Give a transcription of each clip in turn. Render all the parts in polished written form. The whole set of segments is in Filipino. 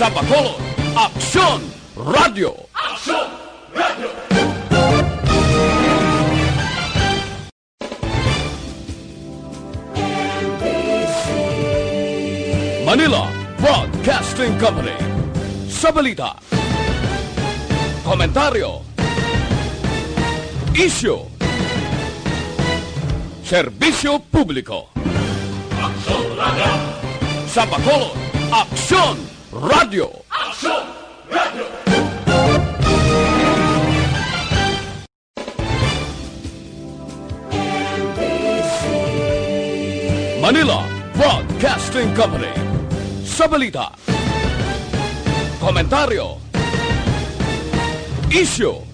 Sa Bacolod, Aksyon Radio! Aksyon Radio! Manila Broadcasting Company. Sa balita, komentaryo, isyu, serbisyo publiko. Aksyon Radio! Sa Bacolod, Aksyon Radio! Aksyon Radio! Manila Broadcasting Company. Sa balita, komentaryo, isyu,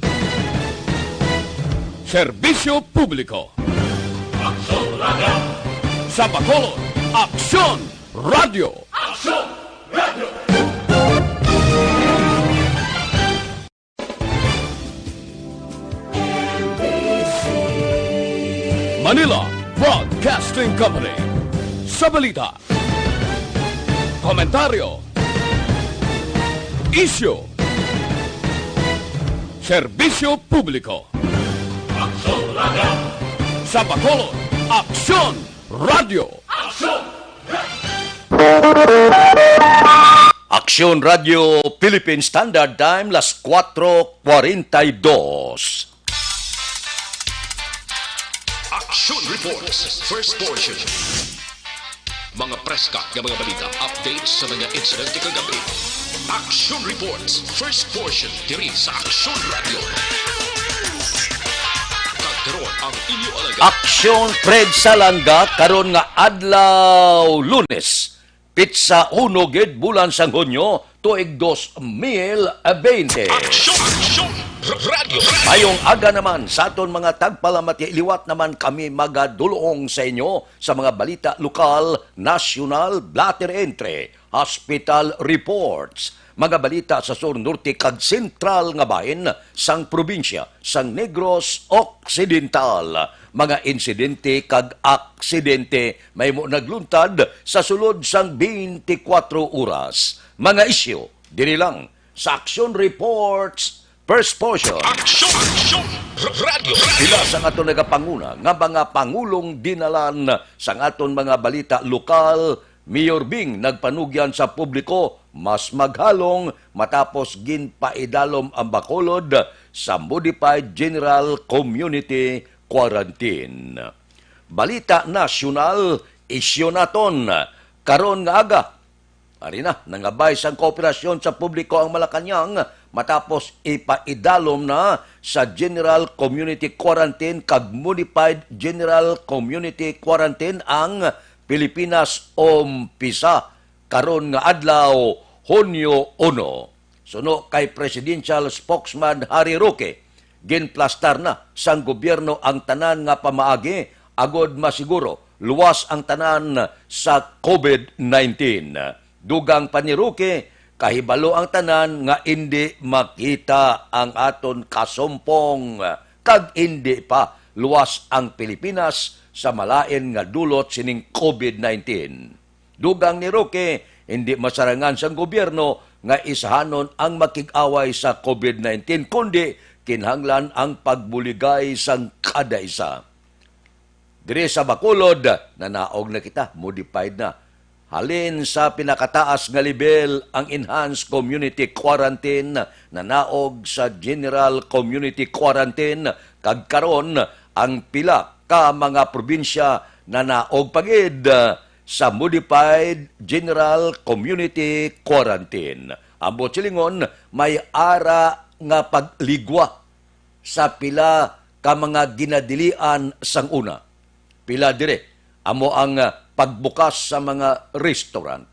serbisyo publiko. Aksyon Radio! Sa Bacolod, Aksyon Radio! Aksyon Radio! Manila Broadcasting Company. Sa balita, komentaryo, isyu, serbisyo publiko. Aksyon Radio! Sa Bacolod, Aksyon Radio! Aksyon Radio! Aksyon Radio Philippine Standard Time, las 4:42. Action Reports, first portion. Mga preska ng mga balita, updates sa mga incident kagabi. Action Reports, first portion, diri sa Action Radio. Kagkaroon ang inyo alaga. Aksyon Fred Salanga karon nga adlaw Lunes. Pitsa 1 gid bulan sang Hunyo tuig 2020. Action Radio. Mayong aga naman sa aton mga tagpalamati, liwat naman kami magadulong sa inyo sa mga balita lokal, nasyonal, blatter entry, hospital reports, mga balita sa Sur Norte kag sentral nga bahin sang probinsya sang Negros Occidental, mga insidente kag aksidente may mo nagluntad sa sulod sang 24 oras. Mga isyu diri lang sa Action Reports first portion. Action Radio. Sila sa aton nagapanguna nga mga pangulong dinalan sa aton mga balita lokal, Mayor Bing nagpanugyan sa publiko mas maghalong matapos ginpaidalom ang Bacolod sa Modified General Community Quarantine. Balita nasyonal, isyu naton karon nga aga. Ari na, nangabay sang kooperasyon sa publiko ang Malacañang matapos ipaidalom na sa General Community Quarantine kag Modified General Community Quarantine ang Pilipinas umpisa karon nga adlaw Hunyo 1. Suno kay Presidential Spokesman Harry Roque, ginplastar na sang gobyerno ang tanan nga pamaagi agod masiguro luwas ang tanan sa COVID-19. Dugang pa ni Roque, kahibalo ang tanan nga hindi makita ang aton kasumpong kag hindi pa luwas ang Pilipinas sa malain nga dulot sining COVID-19. Dugang ni Roque, hindi masarangan sang gobyerno nga isahanon ang makig-away sa COVID-19 kundi kinahanglan ang pagbuligay sang kada isa. Diri sa Bacolod, nanaog na kita, modified na. Halin sa pinakataas nga level ang Enhanced Community Quarantine na naog sa General Community Quarantine kag karon ang pila ka mga probinsya na naog pagid sa Modified General Community Quarantine. Ambot silingon may ara nga pagligwa sa pila ka mga ginadilian sang una. Pila dire amo ang pagbukas sa mga restaurant,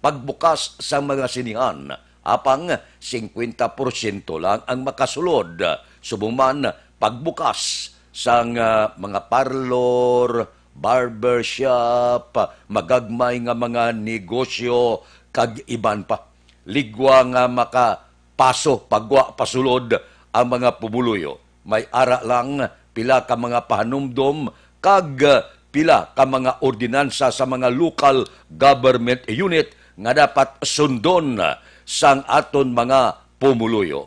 pagbukas sa mga sinihan, apang 50% lang ang makasulod. Subuman, pagbukas sa mga parlor, barbershop, magagmay nga mga negosyo, kag iban pa. Ligwa nga makapaso, pagwa, pasulod ang mga pumuluyo. May ara lang, pila ka mga pahanumdom, kag pila ka mga ordinansa sa mga local government unit nga dapat sundon sang aton mga pumuluyo.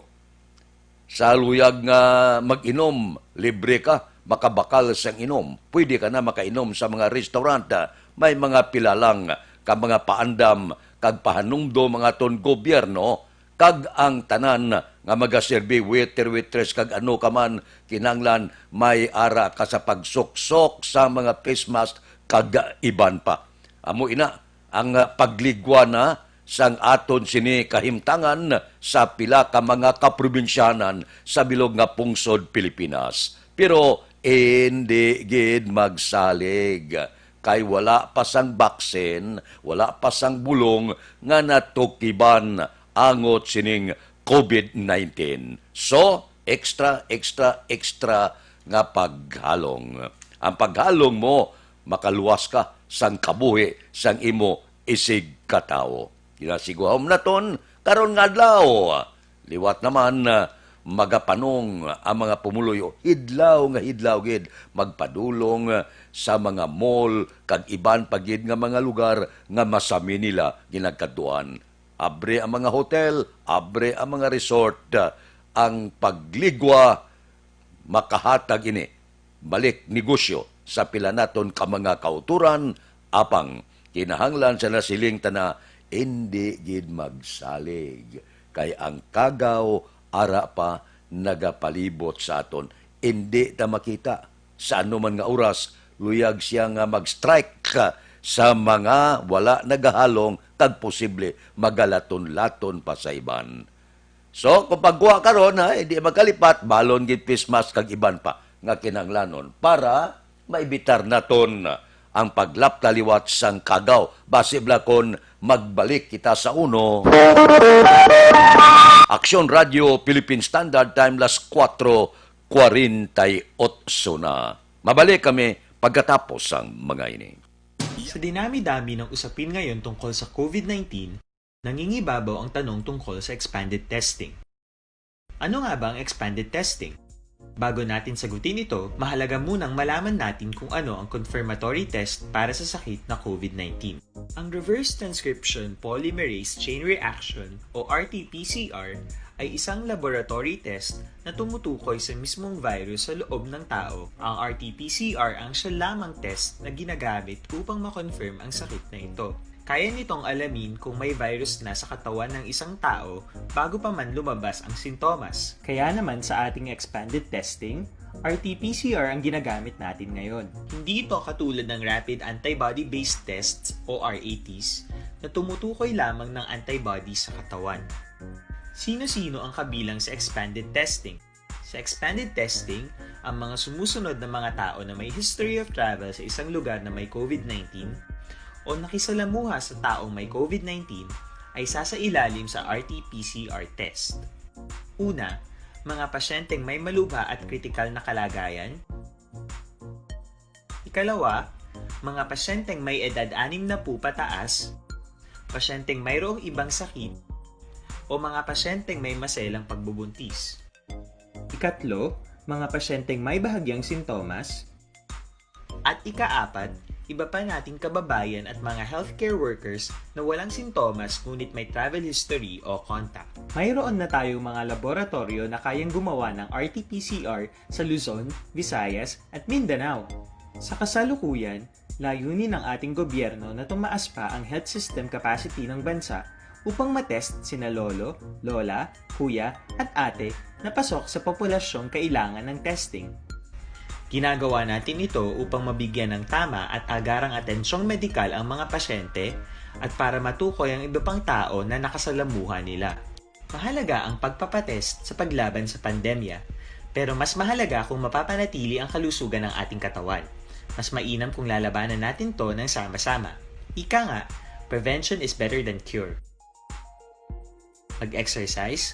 Sa luyag nga mag-inom, libre ka, makabakal sang inom. Pwede ka na makainom sa mga restaurant. May mga pilalang, kag mga paandam, kag pahanumdo mga ton gobyerno, kag ang tanan nga magaserbi waiter, waitress, kag ano ka man, kinanglan may ara ka sa pagsuksok sa mga face mask, kag iban pa. Amo ina, ang pagligwa na sang aton sini kahimtangan sa pila ka mga kaprobinsyanan sa bilog nga pungsod Pilipinas. Pero hindi gid magsalig kay wala pa sang baksin, wala pa sang bulong nga natukiban angot sining COVID-19. So, extra nga paghalong. Ang paghalong mo, makaluwas ka sang kabuhi sang imo isig katao. Kinasiguhom na ton, karon nga adlaw. Liwat naman, magapanong ang mga pumuluyo. Hidlaw gid, magpadulong sa mga mall, kag iban pagid nga mga lugar nga masami nila ginagkaduan. Abre ang mga hotel, abre ang mga resort. Ang pagligwa, makahatag ini. Balik negosyo sa pila naton ka mga kauturan, apang kinahanglan sa nasiling tana, hindi gid magsalig. Kay ang kagaw, ara pa, nagapalibot sa aton. Hindi ta makita sa anuman nga oras, luyag siya nga mag-strike sa mga wala nagahalong, kag posible magalaton-laton pa sa iban. So, kung pagkuha karon hindi magkalipat, balon gid pismas kag iban pa nga kinanglanon para maibitar naton ang paglaptaliwat sang kagaw. Base blakon magbalik kita sa uno. Aksyon Radio Philippine Standard Time las 4:48 na. Mabalik kami pagkatapos ang mga ini. Sa dinami-dami ng usapin ngayon tungkol sa COVID-19, nangingibabaw ang tanong tungkol sa expanded testing. Ano nga ba ang expanded testing? Bago natin sagutin ito, mahalaga munang malaman natin kung ano ang confirmatory test para sa sakit na COVID-19. Ang reverse transcription polymerase chain reaction o RT-PCR ay isang laboratory test na tumutukoy sa mismong virus sa loob ng tao. Ang RT-PCR ang siya lamang test na ginagamit upang makonfirm ang sakit na ito. Kaya nitong alamin kung may virus na sa katawan ng isang tao bago pa man lumabas ang sintomas. Kaya naman sa ating expanded testing, RT-PCR ang ginagamit natin ngayon. Hindi ito katulad ng rapid antibody-based tests o RATs na tumutukoy lamang ng antibodies sa katawan. Sino-sino ang kabilang sa expanded testing? Sa expanded testing, ang mga sumusunod na mga tao na may history of travel sa isang lugar na may COVID-19 o nakisalamuha sa taong may COVID-19 ay sasailalim sa RT-PCR test. Una, mga pasyenteng may malubha at kritikal na kalagayan. Ikalawa, mga pasyenteng may edad 60 pataas, pasyenteng mayroong ibang sakit, o mga pasyenteng may maselang pagbubuntis. Ikatlo, mga pasyenteng may bahagyang sintomas. At ikaapat, iba pa nating kababayan at mga healthcare workers na walang sintomas ngunit may travel history o contact. Mayroon na tayong mga laboratorio na kayang gumawa ng RT-PCR sa Luzon, Visayas at Mindanao. Sa kasalukuyan, layunin ng ating gobyerno na tumaas pa ang health system capacity ng bansa upang matest sina lolo, lola, kuya at ate na pasok sa populasyong kailangan ng testing. Ginagawa natin ito upang mabigyan ng tama at agarang atensyong medikal ang mga pasyente at para matukoy ang iba pang tao na nakasalamuha nila. Mahalaga ang pagpapatest sa paglaban sa pandemya, pero mas mahalaga kung mapapanatili ang kalusugan ng ating katawan. Mas mainam kung lalabanan natin to ng sama-sama. Ika nga, prevention is better than cure. Mag-exercise,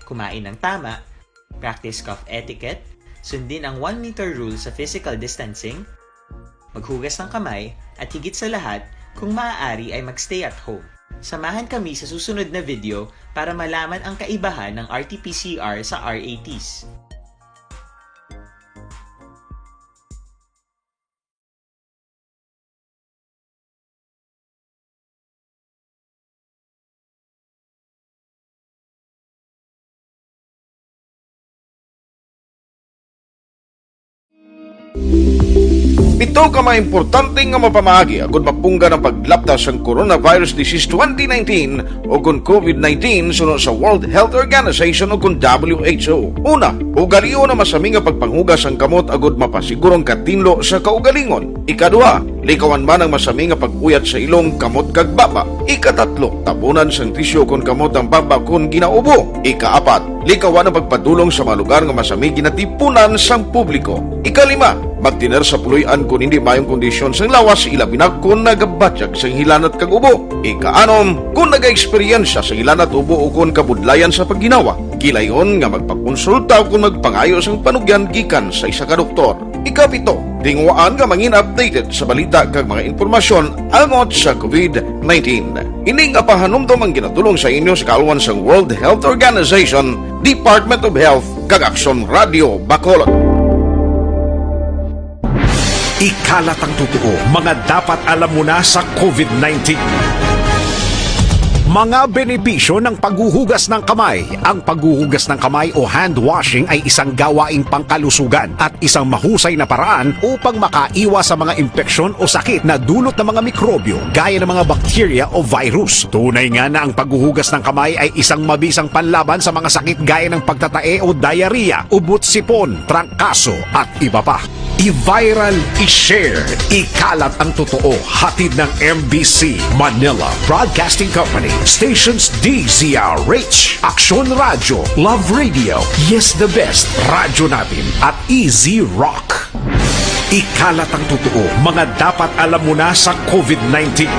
kumain ng tama, practice cough etiquette, sundin ang 1 meter rule sa physical distancing, maghugas ng kamay, at higit sa lahat, kung maaari ay magstay at home. Samahan kami sa susunod na video para malaman ang kaibahan ng RT-PCR sa RATs. Ito ka mga importante nga mapamagi agud mapungga ng paglaptas sa Coronavirus Disease 2019 o kung COVID-19 sunod sa World Health Organization o kung WHO. Una, ugalion na masami nga pagpanghugas ang kamot agud mapasigurong katinlo sa kaugalingon. Ikadua, likawan man ang masami nga pag-uyat sa ilong kamot kag baba. Ikatatlo, tabunan sang tisyo kon kamot ang baba kon ginaubo. Ikaapat, likawan ang pagpadulong sa mga lugar nga masami ginatipunan sang publiko. Ikalima, magtiner sa puluyan kung hindi mayong kondisyon sang lawas ilabi na kung nagabatyag sang hilanat kag ubo. Ikaanom, kung naga-eksperyensya sa hilanat ubo o kung kabudlayan sa pagginawa. Kilayon nga magpakonsulta kung magpangayo sang panugyan gikan sa isa ka doktor. Ikapito, tingwaan nga mangin updated sa balita kag mga impormasyon angot sa COVID-19. Ining apahanumdom ang ginatulong sa inyo sa kaalwan sang World Health Organization, Department of Health kag Aksyon Radio Bacolod. Ikalat ang totoo, mga dapat alam mo na sa COVID-19. Mga benepisyo ng paghuhugas ng kamay. Ang paghuhugas ng kamay o hand washing ay isang gawaing pangkalusugan at isang mahusay na paraan upang makaiwas sa mga impeksyon o sakit na dulot ng mga mikrobyo gaya ng mga bakterya o virus. Tunay nga na ang paghuhugas ng kamay ay isang mabisang panlaban sa mga sakit gaya ng pagtatae o diarrhea, ubot-sipon, trangkaso at iba pa. I-viral, i-share, ikalat ang totoo. Hatid ng MBC Manila Broadcasting Company, stations DZRH, Aksyon Radio, Love Radio, Yes the Best, Radyo Natin at Easy Rock. Ikalat ang totoo, mga dapat alam mo na sa COVID-19.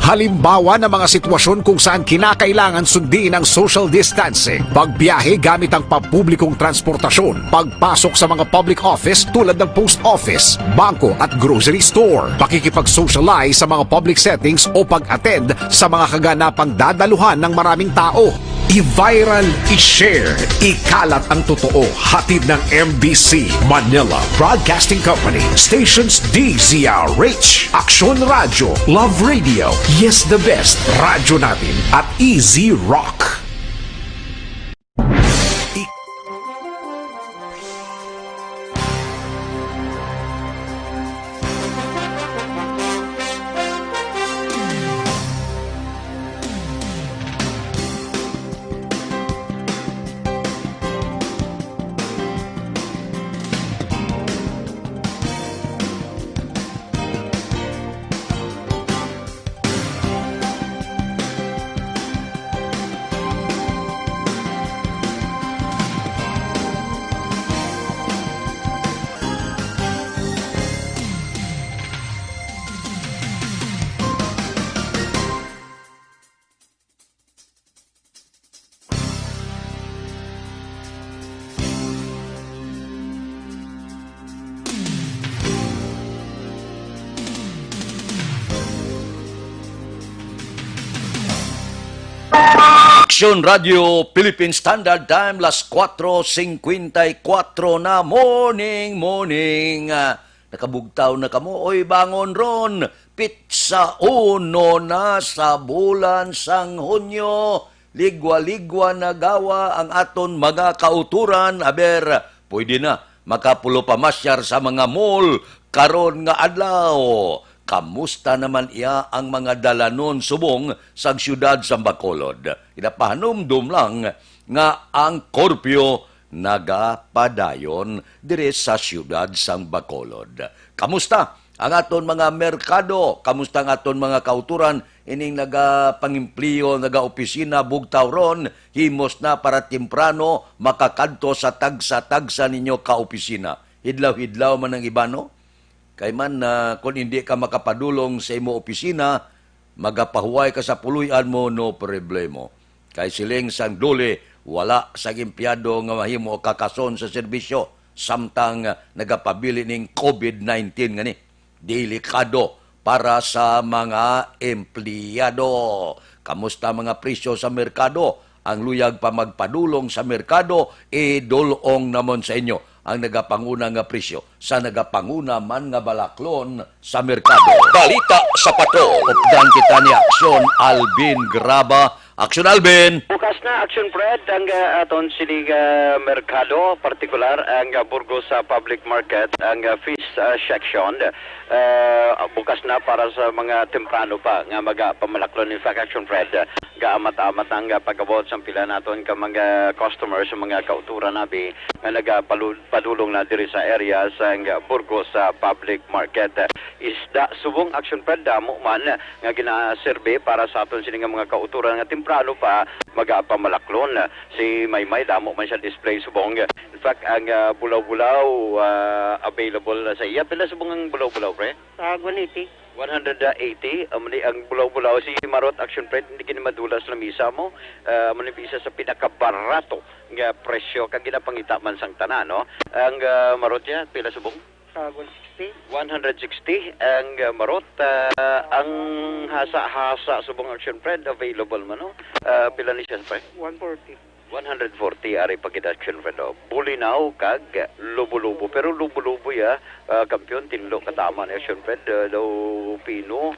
Halimbawa ng mga sitwasyon kung saan kinakailangan sundin ang social distancing, pagbiyahe gamit ang pampublikong transportasyon, pagpasok sa mga public office tulad ng post office, bangko at grocery store, pakikipag-socialize sa mga public settings o pag-attend sa mga kaganapang dadaluhan ng maraming tao. I-viral, i-share, ikalat ang totoo. Hatid ng MBC Manila Broadcasting Company, stations DZRH, Aksyon Radio, Love Radio, Yes the Best, Radyo Natin at Easy Rock. Aksyon Radio Philippine Standard Time, las 4:54 na morning. Nakabugtaw na kamo, oy bangon ron. Pizza uno na sa bulan sang Hunyo. Ligwa-ligwa na gawa ang aton mga kauturan. Aber, pwede na makapulo pamasyar sa mga mall karon nga adlaw. Kamusta naman iya ang mga dalanon subong sa syudad sa Bacolod? Inapahanumdum lang nga ang korpyo nagapadayon dire sa syudad sa Bacolod. Kamusta ang aton mga merkado? Kamusta ang aton mga kauturan? Ining nagapangimpliyo, nagaopisina, bugtaw ron, himos na para temprano makakadto sa tagsa-tagsa ninyo kaopisina. Hidlaw-hidlaw man ang ibano? Kay man kung hindi ka makapadulong sa imo opisina, magapahuway ka sa puluyan mo, no problemo. Kay siling sang dole, wala sa empleyado nga mahimo kakason sa serbisyo, samtang nagapabili ning COVID-19 ngani. Delikado para sa mga empleyado. Kamusta mga presyo sa merkado? Ang luyag pa magpadulong sa merkado, dulong namon sa inyo ang nagapanguna nga presyo sa nagapanguna man nga balaklon sa merkado. Balita sa Pato. Updan kita ni Aksyon Alvin Graba Action Alvin! Bukas na Action Fred ang aton sining merkado, partikular ang Burgos sa public market, ang fish section. Bukas na para sa mga temprano pa nga magapamalaklon. In fact, Action Fred, gaamat-amat ang pagabot sa pila naton ka mga customers, mga kauturan nabi nga nagapadulong na diri sa area sa Burgos sa public market. Isda subong Action Fred damo man nga gina-survey para sa aton sining mga kauturan nga temprano pa magapamalaklon. Si Maymay damo man siya display subong. In fact, ang bulaw-bulaw available sa iya. Pila subong ang bulaw-bulaw, pre? 180. 180. Ang bulaw-bulaw si Marot Action Fred, hindi kini madulas na misa mo. Manipisa sa pinakabarato nga presyo kag ginapangita man sang tanan, no? Ang Marot ya, pila subong? 160. 160 ang Marot. Ang hasa-hasa subong Action Fred available man, no? Pila ni siya, pre? 140. 140 ari pagkita-Action Fred. Bulinaw kag lubo-lubo. Pero lubo-lubo ya, kampiyon tinlo katama ni Action Fred. Daw pino,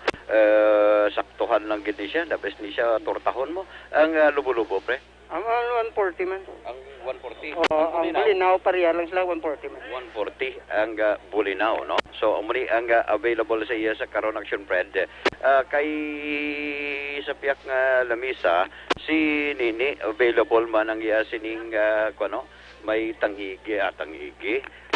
saktuhan lang gini siya. Labas ni siya tortahon mo. Ang lubo-lubo, pre? Ang 140 man. Ang 140. Ang bulinaw pareha lang sila 140 man. 140 ang bulinaw, no? So, muli ang available sa iya sa karon Action Fred. Kay sa piyak nga lamisa, si Nini available man ang iya sining may tanghigi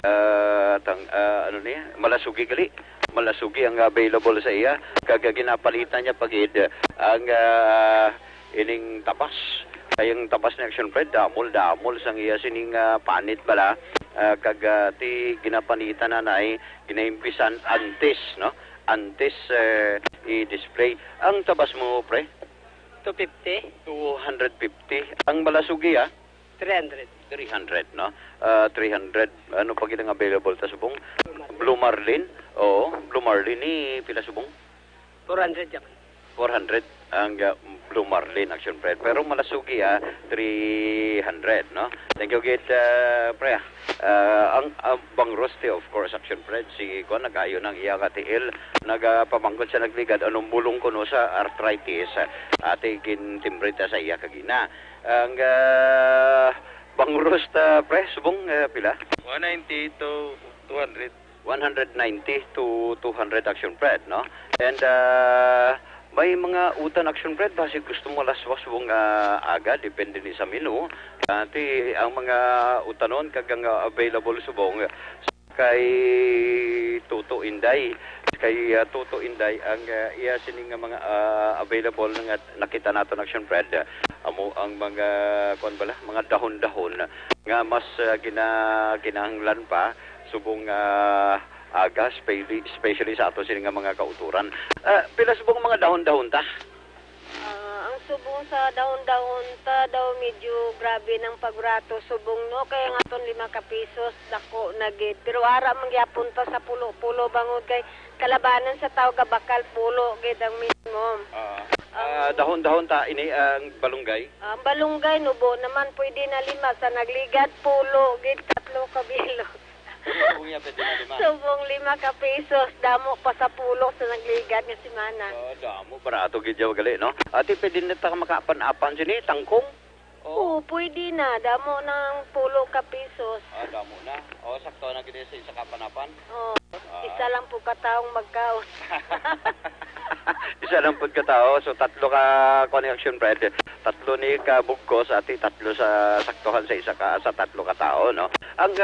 ano niya, malasugi gali. Malasugi ang available sa iya. Kag ginapalitan niya pagid ang ining tapas. Kayang tapas na Action Fred, damol sang iya sining panit bala. Kag ti ginapanitan na nai, ginaimpisan antes, no? Antes i-display. Ang tabas mo, pre? 250. 250. Ang malasugi, 300. 300, no? 300. Ano pag ilang available ta subong? Blue Marlin. Oo, Blue Marlin ni pila subong? 400 yan. 400 ang Blue Marlin Action Fred. Pero malasugi 300, no? Thank you, Git, pre. Ang Bang Roste, of course, Action Fred. Si Ko, nag-ayo ng iya katiil. Nagpamangkot sa nagligad. Anong bulong ko no sa arthritis. Ate gintimbrita sa iya kagina. Ang Bang Roste, pre, subong pila? 190 to 200. 190 to 200 Action Fred, no? And may mga utan Action Fred, basi gusto mo laswas mong aga, depende ni sa menu. Ati ang mga utanon kagang available subong kay Toto Inday. Kay Toto Inday ang iya sining mga available nga nakita nato Action Fred. Amo ang mga mga dahon-dahon nga mas kinahanglan pa subong aga, especially sa ato sining mga kauturan. Pila subong mga dahon-dahon ta? Ang subong sa dahon-dahon ta daw medyo grabe ng pagrato subong no kaya nga ton 5 ka pesos dako nagid pero ara mangyapon ta sa pulo-pulo bangod kay kalabanan sa tao ka bakal pulo gid ang minimum. Dahon-dahon ta ini ang balunggay. Ang balunggay nubo naman pwede na 5 sa nagligat pulo gid 3 ka bilo. Subong 5 ka pesos, damo pa sa pulo sa nagligat nga simana. Damo, barato gidyaw gali, no? Ati, pwede na ta makapan-apan sini, tangkong? Oo, pwede na. Damo ng pulo ka pesos. Damo na. Sakto na gini sa isa kapan-apan? Oo, isa lang po kataong magkaos. Isa lang po katao, so 3 ka connection Fred. 3 ni kabugkos, ati 3 sa saktohan sa isa ka, sa 3 ka tao, no? Ang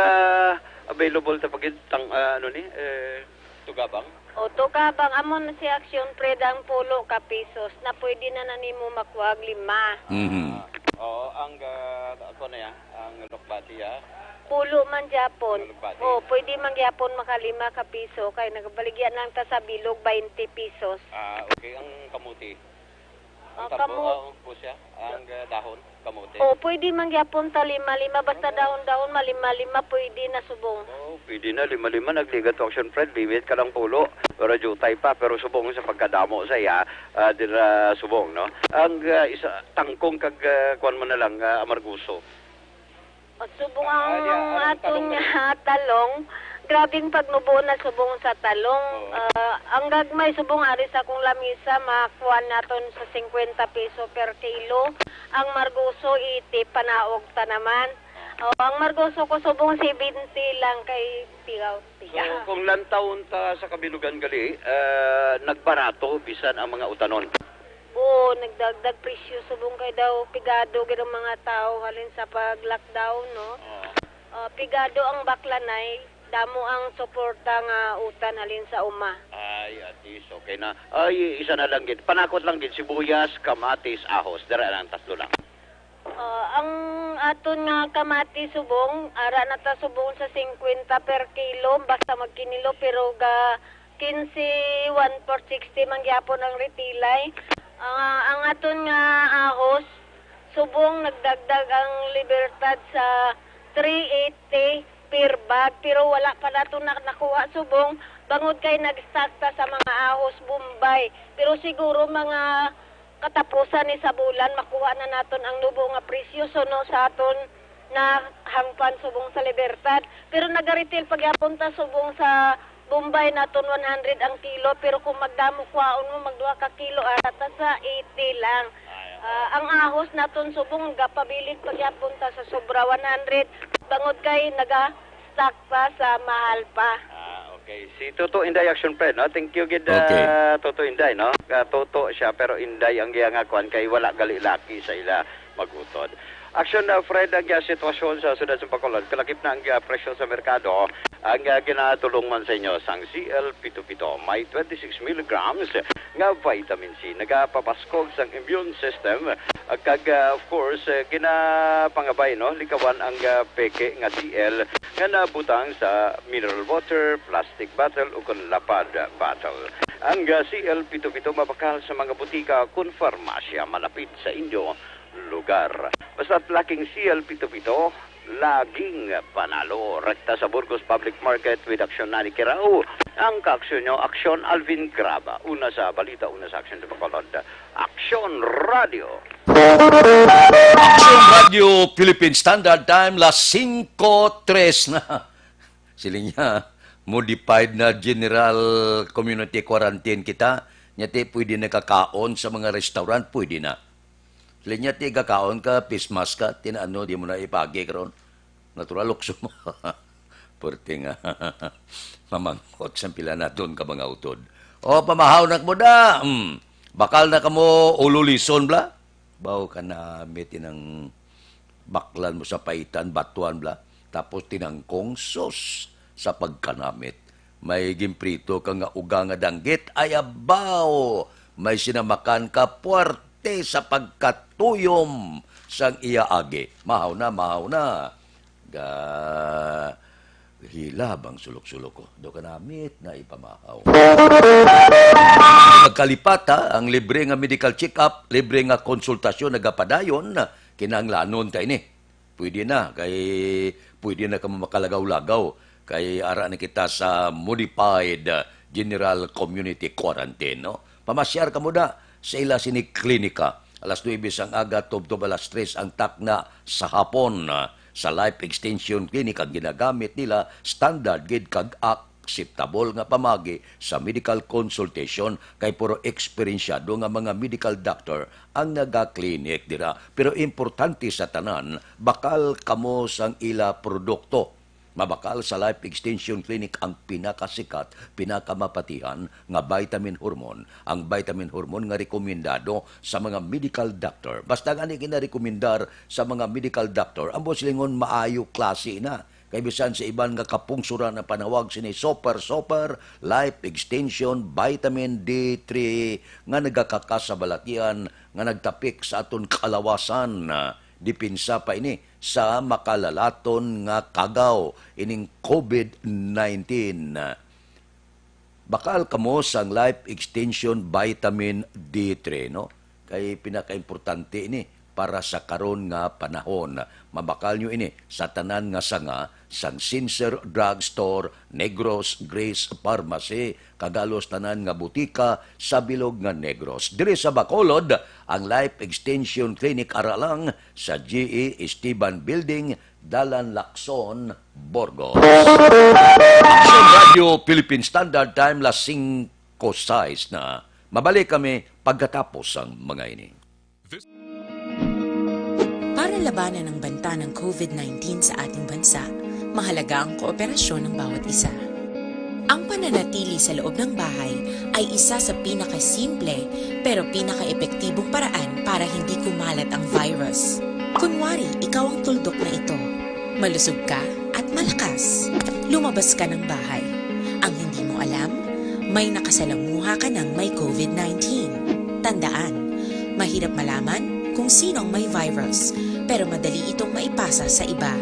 available ta pagid tugabang. O tugabang amon na si Action Fred ang pulo ka pesos na pwede na nanimo makuha 5. Ang ako na ya, ang lokbati pulo man Japon. O pwede man gyapon maka 5 ka piso kay nagabaligyan lang ta sa bilog 20 pesos. Okay, ang kamuti. Ang pusya, ang dahon, kamuti. O pwede man gyapon ta 5 basta dahon-dahon malima pwede na subong. Pwede na 5 nagligat Action Fred, limit ka lang pulo. Pero jutay pa, pero subong sa pagkadamo sa iya, dira subong, no? Ang isa tangkong kag kuan mo na lang amarguso. At subong ang aton nga talong grabing pagnubo na subong sa talong. Ang gagmay subong ari sa kong lamisa, makuha naton sa 50 peso per kilo. Ang margoso iti panaog ta naman. Ang margoso ko subong 70 lang kay tigaw. So, kung lantaon ta sa kabilugan gali, nagbarato bisan ang mga utanon. Oo, nagdagdag presyo subong kay daw pigado gid ang mga tao halin sa pag-lockdown, no? Pigado ang baklanay, damo ang suporta nga utan halin sa uma. Ay, atis, okay na. Ay, isa na lang gid. Panakot lang gid sibuyas, kamatis, ahos. Dara lang tatlo lang. Ang aton nga kamati subong, ara na ta subong sa 50 per kilo, basta magkinilo pero ga 15, 1 for 60 mangyapon ang retilay. Ang aton nga ahos, subong nagdagdag ang Libertad sa 380 per bag, pero wala pa nato nakuha subong, bangod kay nag-stock ta sa mga ahos Bombay. Pero siguro mga katapusan ni sa bulan, makuha na naton ang nubo nga presyo, so no sa aton na hangpan subong sa Libertad. Pero nagaritil pagyapon ta subong sa Bombay naton 100 ang kilo, pero kung magdamo kwaon mo magduha ka kilo arata sa 80 lang. Ang ahos naton subong gapabilit pagyapon ta sa sobra 100, bangod kay naga-stock pa sa mahal pa. Okay. Si Toto Inday Action Friend, no? Thank you gid Okay. Toto Inday, no? Toto siya pero Inday ang giya nga kuan kay wala gali laki sa ila magutod. Action Fred, ang sitwasyon sa Sudan sa Bacolod, kalakip na ang presyo sa merkado. Ang ginatulong man sa inyo sang CL-Pito-Pito, may 26 milligrams nga vitamin C, nagapapaskog sang immune system. Kag of course, ginapangabay, no? Likawan ang peke nga CL nga nabutang sa mineral water, plastic bottle o kun lapad bottle. Ang CL-Pito-Pito mabakal sa mga butika kun farmasya malapit sa inyo lugar. Basta't laking CL-Pito-Pito, laging panalo. Rekta sa Burgos Public Market with Aksyon Nani Kirao. Ang kaaksyon nyo, Aksyon Alvin Graba. Una sa balita, una sa Aksyon sa Bacolod. Aksyon Radio. Action Radio Philippine Standard Time, las 5:03 na. Siling niya, modified na general community quarantine kita. Nyate, pwede na kakaon sa mga restaurant, pwede na. Siling niya, kakaon ka, face mask ka, tinano, di mo na ipagi karon. Natural lukso mo. Pwerte nga. Mamangkot sa pila na doon ka mga utod. O, pamahaw na mo da. Bakal na ka mo ululison bla. Baw ka na tinang baklan mo sa paitan, batuan bla. Tapos tinangkong sos sa pagkanamit. May gimprito ka nga uga nga danggit, ayabaw. May sinamakan ka puwerte sa pagkatuyom sang iaagi. Mahaw na. Hilabang sulok-sulok ko. Do ka namit na ipamahaw. Pagkalipata, ang libre nga medical check-up, libre nga konsultasyon, nagapadayon, kinanglanon tayo ni. Pwede na, pwede na ka makalagaw-lagaw. Kay ara na kita sa modified general community quarantine. No? Pamasyar ka muna sa ila sini klinika. Alas 9 ang aga, tubtob alas 3 ang takna sa hapon. Sa Life Extension Clinic ang ginagamit nila standard gid kag acceptable nga pamagi sa medical consultation kay puro eksperyensyado nga mga medical doctor ang naga-clinic dira. Pero importante sa tanan, bakal kamo sang ila produkto. Mabakal sa Life Extension Clinic ang pinakasikat, pinakamapatihan nga vitamin hormone. Ang vitamin hormone nga rekomendado sa mga medical doctor. Basta nga kinarekomendar sa mga medical doctor, ang silingon maayo klase na. Kay bisan sa iban nga kapungsuran na panawag sini Super Life Extension Vitamin D3 nga nagakakas sa balatian, nga nagtapik sa aton kalawasan. Dipinsa pa ini sa makalalaton nga kagaw ining COVID-19. Bakal kamo sang Life Extension Vitamin D3, no? Kay pinaka-importante ini para sa karon nga panahon. Mabakal nyo ini sa tanan nga sanga, sang Sincere Drugstore, Negros Grace Pharmacy, kagalos tanan nga butika sa bilog nga Negros. Diri sa Bacolod, ang Life Extension Clinic Aralang sa GE Esteban Building, Dalan Lacson, Burgos. Action Radio Philippine Standard Time, las 5:06 na. Mabalik kami pagkatapos ang mga ini. Para labanan ang banta ng COVID-19 sa ating bansa, mahalaga ang kooperasyon ng bawat isa. Ang pananatili sa loob ng bahay ay isa sa pinakasimple pero pinaka-epektibong paraan para hindi kumalat ang virus. Kunwari, ikaw ang tuldok na ito. Malusog ka at malakas. Lumabas ka ng bahay. Ang hindi mo alam, may nakasalamuha ka ng may COVID-19. Tandaan, mahirap malaman kung sino ang may virus, pero madali itong maipasa sa iba.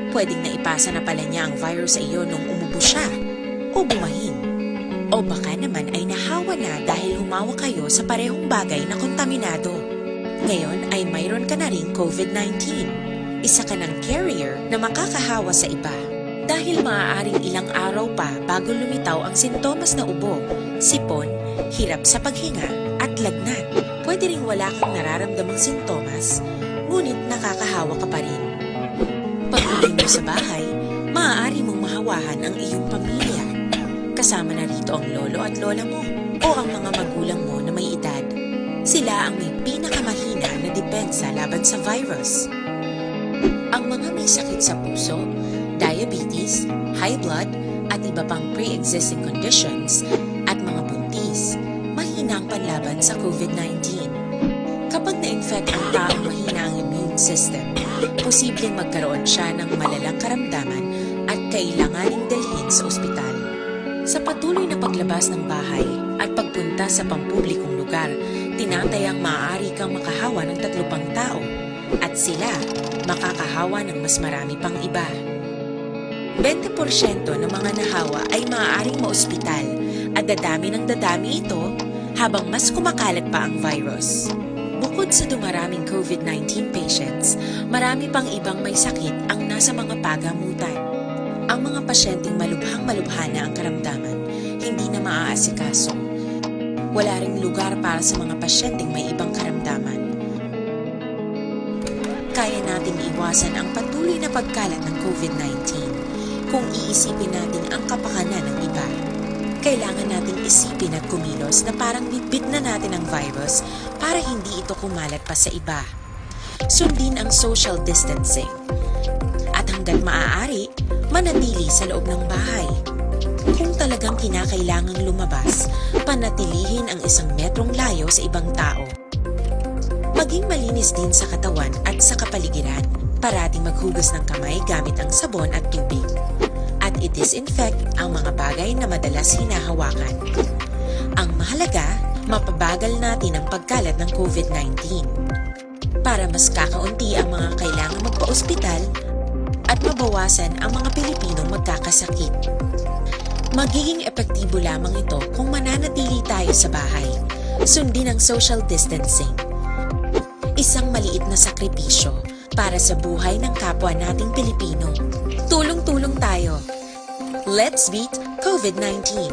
Pwedeng naipasa na pala niya ang virus sa iyo nung umubo siya o bumahin. O baka naman ay nahawa na dahil humawa kayo sa parehong bagay na kontaminado. Ngayon ay mayroon ka na ring COVID-19. Isa ka ng carrier na makakahawa sa iba. Dahil maaaring ilang araw pa bago lumitaw ang sintomas na ubo, sipon, hirap sa paghinga at lagnat. Pwede ring wala kang nararamdamang sintomas, ngunit nakakahawa ka pa rin. Pag-uwi mo sa bahay, maaari mong mahawahan ang iyong pamilya. Kasama na rito ang lolo at lola mo o ang mga magulang mo na may edad. Sila ang may pinakamahina na depensa laban sa virus. Ang mga may sakit sa puso, diabetes, high blood, at iba pang pre-existing conditions, at mga buntis, mahina ang panlaban sa COVID-19. Kapag na-infect ang taong mahina ang immune system, posibleng magkaroon siya ng malalang karamdaman at kailanganing dalhin sa ospital. Sa patuloy na paglabas ng bahay at pagpunta sa pampublikong lugar, tinatayang maaari kang makahawa ng 3 pang tao at sila makakahawa ng mas marami pang iba. 20% ng mga nahawa ay maaaring maospital at dadami ng dadami ito habang mas kumakalat pa ang virus. Bukod sa dumaraming COVID-19 patients, marami pang ibang may sakit ang nasa mga pagamutan. Ang mga pasyenteng malubhang-malubha na ang karamdaman, hindi na maaasikaso. Wala ring lugar para sa mga pasyenteng may ibang karamdaman. Kaya nating iwasan ang patuloy na pagkalat ng COVID-19 kung iisipin natin ang kapakanan ng iba. Kailangan nating isipin at kumilos na parang bitbit na natin ang virus para hindi ito kumalat pa sa iba. Sundin ang social distancing. At hanggat maaari, manatili sa loob ng bahay. Kung talagang kinakailangang lumabas, panatilihin ang 1 metrong layo sa ibang tao. Maging malinis din sa katawan at sa kapaligiran. Parating maghugas ng kamay gamit ang sabon at tubig. At i-disinfect ang mga bagay na madalas hinahawakan. Ang mahalaga, mapabagal natin ang pagkalat ng COVID-19. Para mas kakaunti ang mga kailangang magpa-ospital at mabawasan ang mga Pilipinong magkakasakit. Magiging epektibo lamang ito kung mananatili tayo sa bahay. Sundin ang social distancing. Isang maliit na sakripisyo para sa buhay ng kapwa nating Pilipino. Tulong-tulong tayo. Let's beat COVID-19.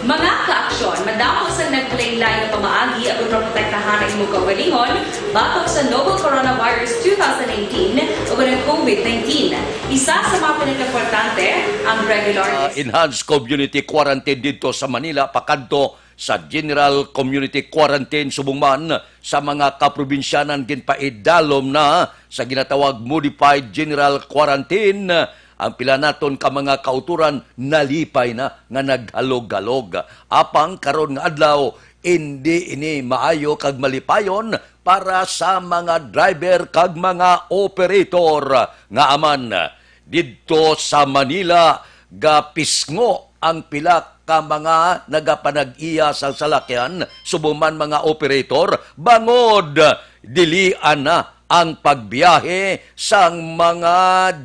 Mga ka-aksyon, madamo sa naglaylay na pamaagi at protektahan ang imong kaugalingon batok sa novel coronavirus 2018 o ng COVID-19. Isa sa mga pinaka-importante ang regular Enhanced Community Quarantine dito sa Manila, pakadto sa General Community Quarantine subong sa mga kaprobinsyanan ginpaidalom na sa ginatawag Modified General Quarantine. Ang pila naton ka mga kauturan nalipay na nga naghalog-galog. Apang karon nga adlaw, hindi ini maayo kag malipayon para sa mga driver kag mga operator nga aman. Didto sa Manila, gapisngo ang pila ka mga nagapanag-iya sa salakyan, subuman mga operator, bangod, dilian na ang pagbiyahe sang mga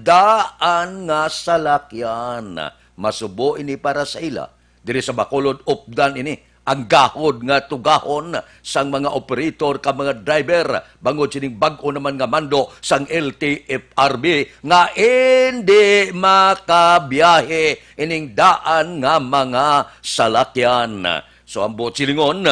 daan nga salakyan. Masubo ini para sa ila. Diri sa Bacolod, updan ini ang gahod nga tugahon sang mga operator ka mga driver bangod sining bag-o naman nga mando sang LTFRB nga hindi makabiyahe ining daan nga mga salakyan. So ang buot silingon,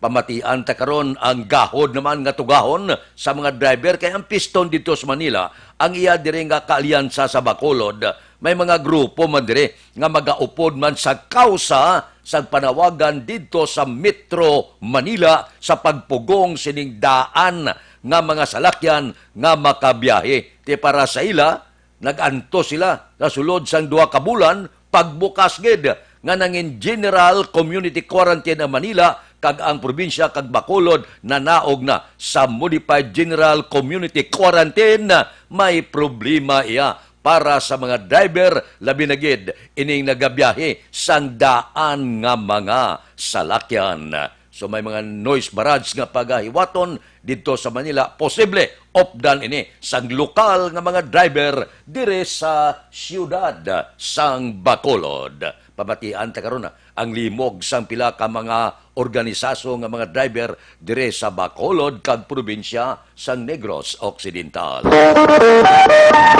pamatian ta karon ang gahod naman nga tugahon sa mga driver kay ang piston dito sa Manila ang iya diri nga kaalyansa sa Bacolod. May mga grupo man dire nga magaupod man sa kausa sa panawagan dito sa Metro Manila sa pagpugong sining daan nga mga salakyan nga makabiyahe. Ti para sa ila, naganto sila sa sulod sang 2 ka bulan pagbukas gid nga nangin General Community Quarantine ang Manila kag ang probinsya kag Bacolod na naog na sa Modified General Community Quarantine. May problema iya para sa mga driver labi na gid ining nagabiyahe sang daan nga mga salakyan. So may mga noise barrage nga pagahiwaton dito sa Manila, posible opdan ini sang lokal nga mga driver dire sa siyudad sang Bacolod. Pamatian ta karon ang limog sang pila ka mga organisasyon nga mga driver dire sa Bacolod kag probinsya sang Negros Occidental.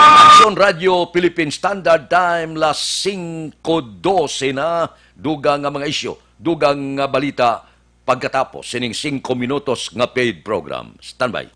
Action Radio Philippine Standard Time las 5:12 na, dugang nga mga isyu, dugang nga balita pagkatapos sining 5 minutos nga paid program. Standby.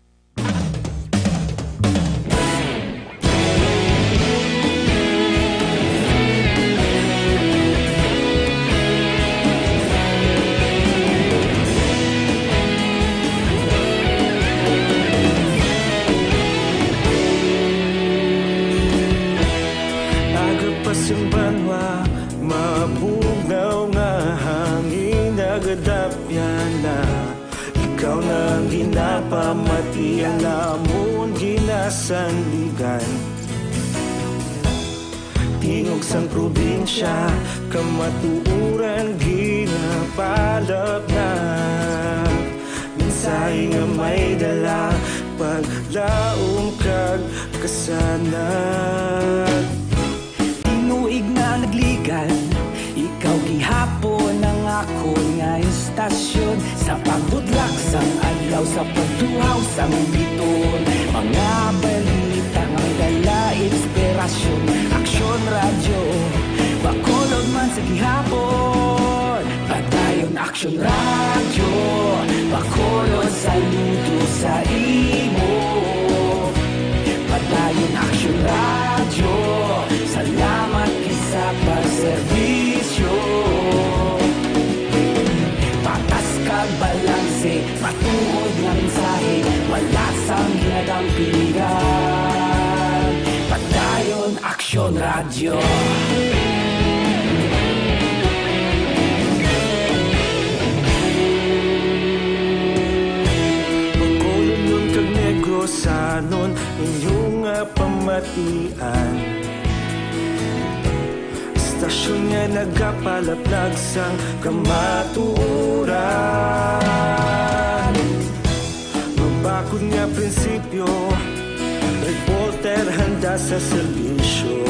Ikaw nang ginapamati ang lamon ginasandigan. Tingog sang probinsya kamatuuran ginapalap na. Minsay nga may dala paglaom kag kasanag. Tinuig na nagligan, ikaw gihapon ang ako nga istasyon sa pagbudlak sang adlaw sa pagtuhaw sang biton. Mga balita nga may dala inspirasyon. Aksyon radyo, Bacolod man sa gihapon. Patayon Aksyon radyo, Bacolod saludo sa imo. Patayon Aksyon radyo, salamat sa pagserbisyo. Patas kag balanse, matuod nga mensahe, wala sang ginadampingan. Patayon Aksyon radyo. Bacolod nun kag Negros anon inyong pamatian. Stasyon nga nagapalaplag sang kamatuuran. Mabakod nga prinsipyo, reporter handa sa serbisyo.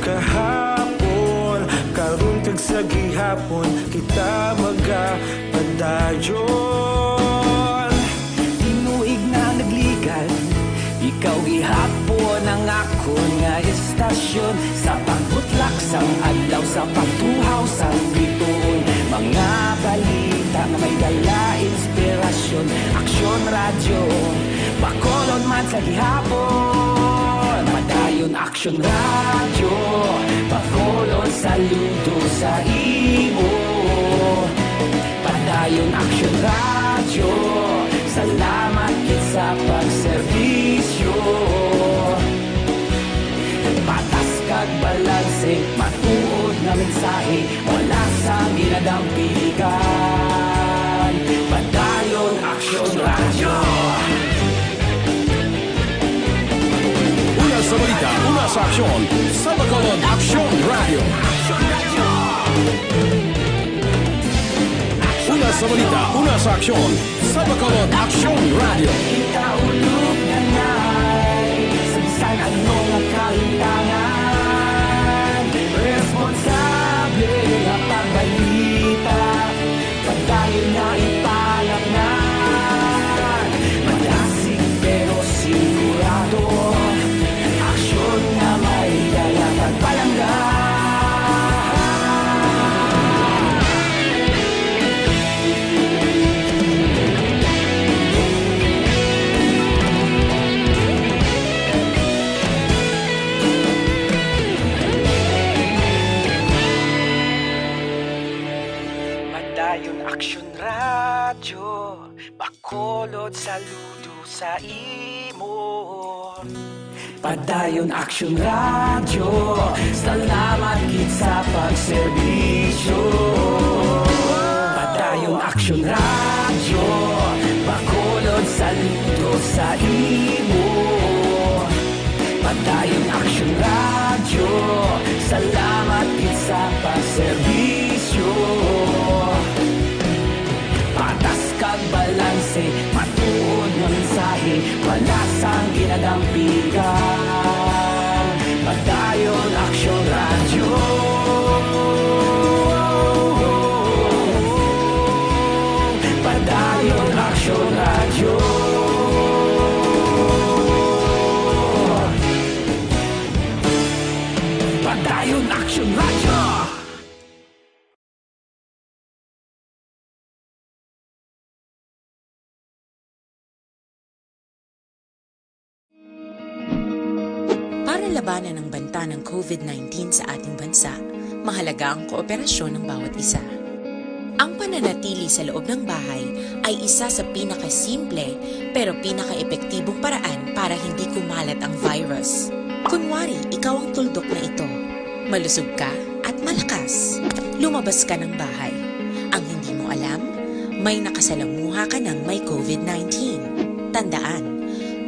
Kahapon, karon kag sa gihapon, kita magapadayon. Tinuig na nagligan, ikaw gihapon ang ako nga istasyon sa pagbutlak sang adlaw sa pagtuhaw sang biton. Mga balita nga may dala inspirasyon. Aksyon radyo, Bacolod man sa gihapon. Padayon Aksyon radyo, Bacolod saludo sa imo. Padayon Aksyon radyo, salamat kit sa pagserbisyo. Patas kag balanse, matuod na mensahe, wala sa ginadampiligan. Padayon Aksyon radyo. Una sa balita, una sa aksyon, sa Bacolod Aksyon Radio. Una sa balita, una sa aksyon, sa Bacolod Aksyon Radio. Bacolod, saludo sa imo. Padayon Action Radio, salamat gid sa pagserbisyo. Padayon Action Radio, Bacolod, saludo sa imo. Padayon Action Radio, salamat gid sa pagserbisyo. Patas kag balanse, matuod nga mensahe, wala sang ginagampikan. Padayon Action Radio. Padayon Action Radio. Padayon Action Radio. Para labanan ang banta ng COVID-19 sa ating bansa, mahalaga ang kooperasyon ng bawat isa. Ang pananatili sa loob ng bahay ay isa sa pinakasimple pero pinaka-epektibong paraan para hindi kumalat ang virus. Kunwari, ikaw ang tuldok na ito. Malusog ka at malakas. Lumabas ka ng bahay. Ang hindi mo alam, may nakasalamuha ka ng may COVID-19. Tandaan,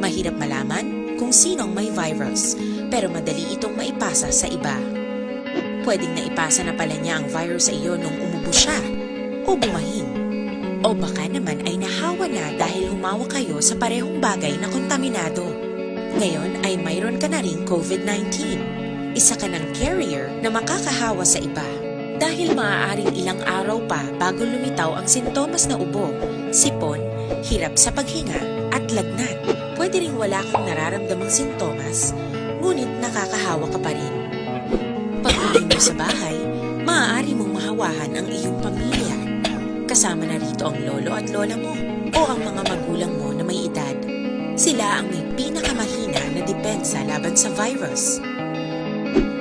mahirap malaman kung sinong may virus, pero madali itong maipasa sa iba. Pwedeng naipasa na pala niya ang virus sa iyo nung umubo siya o bumahin. O baka naman ay nahawa na dahil humawa kayo sa parehong bagay na kontaminado. Ngayon ay mayroon ka na ring COVID-19. Isa ka ng carrier na makakahawa sa iba. Dahil maaaring ilang araw pa bago lumitaw ang sintomas na ubo, sipon, hirap sa paghinga at lagnat. Pwede ring wala kang nararamdamang sintomas, ngunit nakakahawa ka pa rin. Pag-uwi mo sa bahay, maaari mong mahawahan ang iyong pamilya. Kasama na rito ang lolo at lola mo o ang mga magulang mo na may edad. Sila ang may pinakamahina na depensa laban sa virus.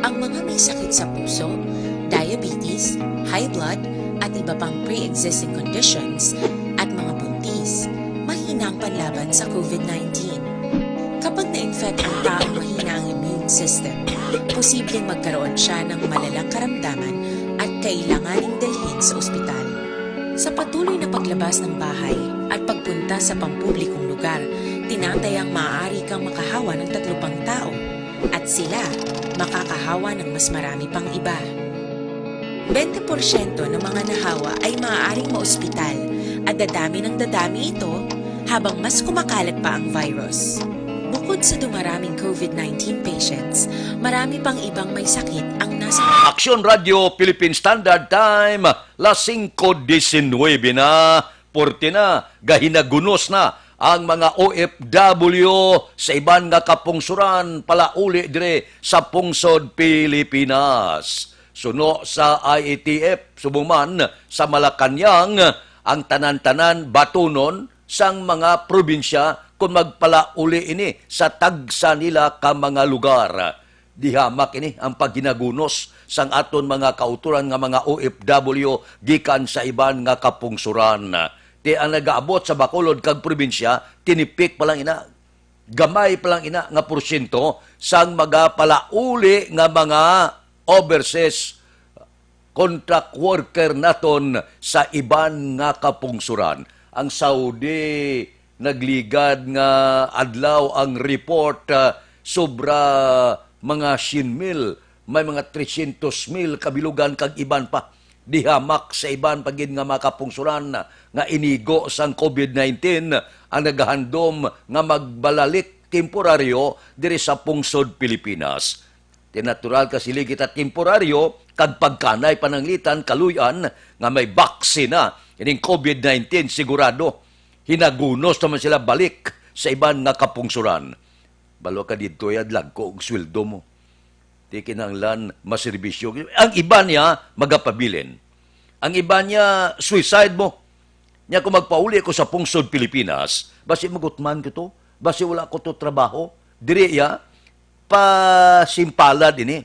Ang mga may sakit sa puso, diabetes, high blood, at iba pang pre-existing conditions at mga buntis, mahina ang panlaban sa COVID-19. Kapag na-infect ang taong mahina ang immune system, posibleng magkaroon siya ng malalang karamdaman at kailanganing dalhin sa ospital. Sa patuloy na paglabas ng bahay at pagpunta sa pampublikong lugar, tinatayang maaari kang makahawa ng 3 pang tao at sila makakahawa ng mas marami pang iba. 20% ng mga nahawa ay maaaring maospital at dadami ng dadami ito habang mas kumakalat pa ang virus. Bukod sa dumaraming COVID-19 patients, marami pang ibang may sakit ang nasa... Action Radio Philippine Standard Time, las 5:19 na, 40 na, gahinagunos na ang mga OFW sa iban nga kapungsuran palauli dire sa pungsod Pilipinas. Suno sa IATF, subuman sa Malacanang, ang tanan-tanan batunon sang mga probinsya kung magpalauli ini sa tagsa nila ka mga lugar. Dihamak ini ang pagginagunos sang aton mga kauturan nga mga OFW gikan sa iban nga kapungsuran. Ti ang nagaabot sa Bacolod kag probinsya, tinipik pa lang ina, gamay pa lang ina nga porsyento sang magapalauli nga mga overseas contract worker naton sa iban nga kapungsuran. Ang Saudi nagligad nga adlaw ang report sobra mga 100,000, may mga 300,000 kabilugan kag iban pa. Dihamak sa iban pagid nga makapungsuran nga inigo sang COVID-19 ang nagahandom nga magbalalik temporaryo diri sa pungsod Pilipinas. Tinatural kasiligit at temporaryo kag pagkanay pananglitan kaluyan nga may baksina ining COVID-19 sigurado hinagunos naman sila balik sa iban nga kapungsuran. Balo ka dito yadlag ko og sweldo mo. Di kinahanglan maserbisyo. Ang iba niya magapabilin. Ang iba niya suicide mo. Nya kung magpauli ko sa pungsod Pilipinas, basi magutman ko to, basi wala ko to trabaho, diri ya pasimpalad ini.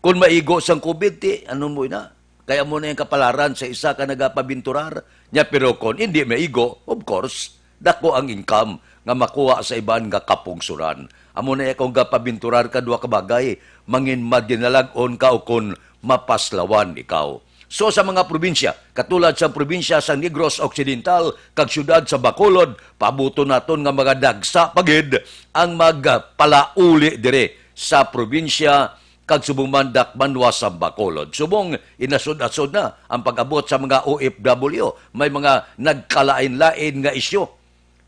Kung maigo sang COVID, ano mo ina? Kaya mo na yung kapalaran sa isa ka nagapabinturar. Nya pero kung hindi maigo, of course, dako ang income nga makuha sa iban nga kapungsuran. Amo na akong gapabinturar ka duha ka bagay, mangin madinalag-on ka o kun mapaslawan ikaw. So sa mga probinsya, katulad sa probinsya sa Negros Occidental, kag syudad sa Bacolod, pabuto naton nga mga dagsa pagid ang magpalauli dire sa probinsya kag subong mandak manwa sa Bacolod. Subong inasod-asod na ang pag-abot sa mga OFW. May mga nagkalain-lain nga isyu.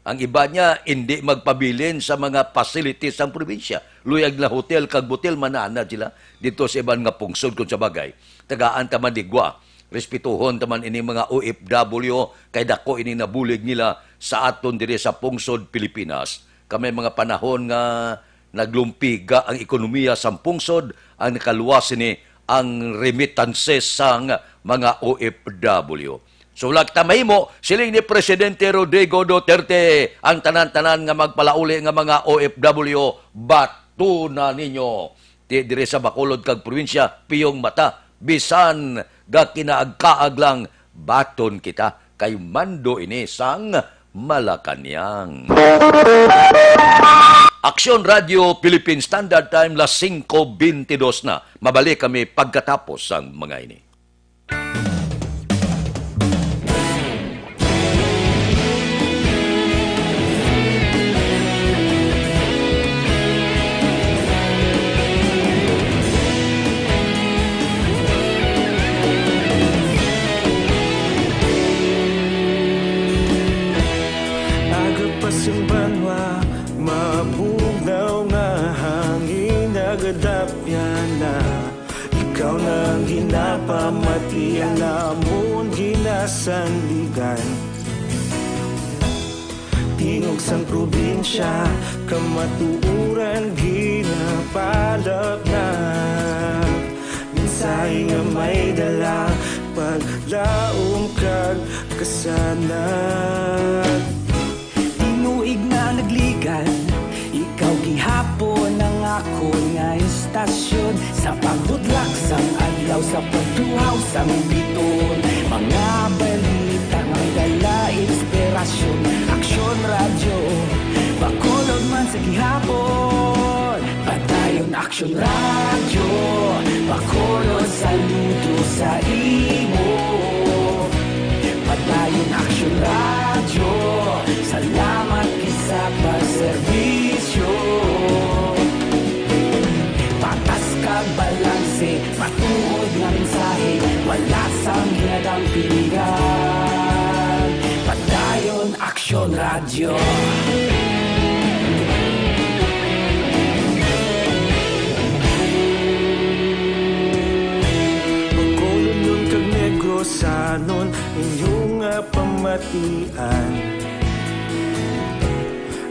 Ang iba niya, hindi magpabilin sa mga facilities ng probinsya. Luyag na hotel, kag butil, manana sila dito sa iban nga pungsod kung sa bagay. Tagaan taman digwa. Respetuhon taman ini mga OFW, kay dako ini nabulig nila sa aton diri sa pungsod Pilipinas. Kami mga panahon nga naglumpiga ang ekonomiya sa pungsod, ang nakaluwas ni ang remittances sang mga OFW. So lagtamay mo, siling ni Presidente Rodrigo Duterte, ang tanan-tanan nga magpalauli nga mga OFW, bato na ninyo. Dire sa Bacolod kag probinsya, piyong mata, bisan ga kinaagkaag lang, baton kita, kay mando ini sang Malacanang. Aksyon Radio Philippine Standard Time, las 5:22 na. Mabalik kami pagkatapos ang mga ini. Ikaw nang ginapamati, alamon ginasandigan. Tingog sang probinsya, kamatuuran ginapalap na. Minsay nga may dala, paglaom kag kasanag. Tinuig na nagligan, ikaw gihapon ang ako nga istasyon. Sa pagbutlak sang adlaw, sa pagtuhaw sang biton. Mga balita may dala inspirasyon. Aksyon radyo, Bacolod man sa gihapon. Patayon aksyon radyo, Bacolod saludo sa imo. Patayon aksyon radyo, salamat isa pa serbisyo. Patas kag balanse, matuod nga mensahe, wala sang hinadang pilihan. Patayon aksyon radyo. Bacolod nun kag Negrosanon, inyong nga pamatian.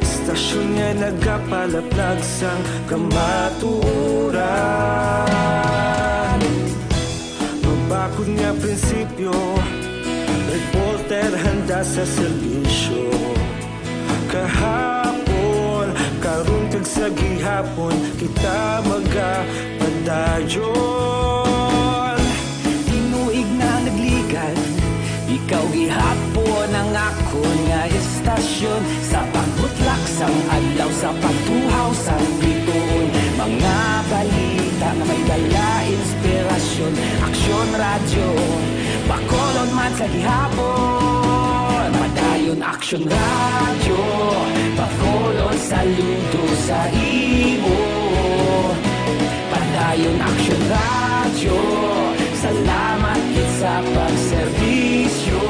Istasyon nga nagapalaplag sang kamatuuran. Mabakod nga prinsipyo, reporter handa sa serbisyo. Kahapon, karon kag sa gihapon, kita magapadayon. Tinuig na nagligan, ikaw gihapon ang ako nga istasyon. Sa pagbutlak sang adlaw, sa pagtuhaw sang biton. Mga balita na may dala inspirasyon. Aksyon radyo, Bacolod man sa gihapon. Padayon aksyon radyo, Bacolod saludo sa imo. Padayon aksyon radyo, salamat sa pagserbisyo.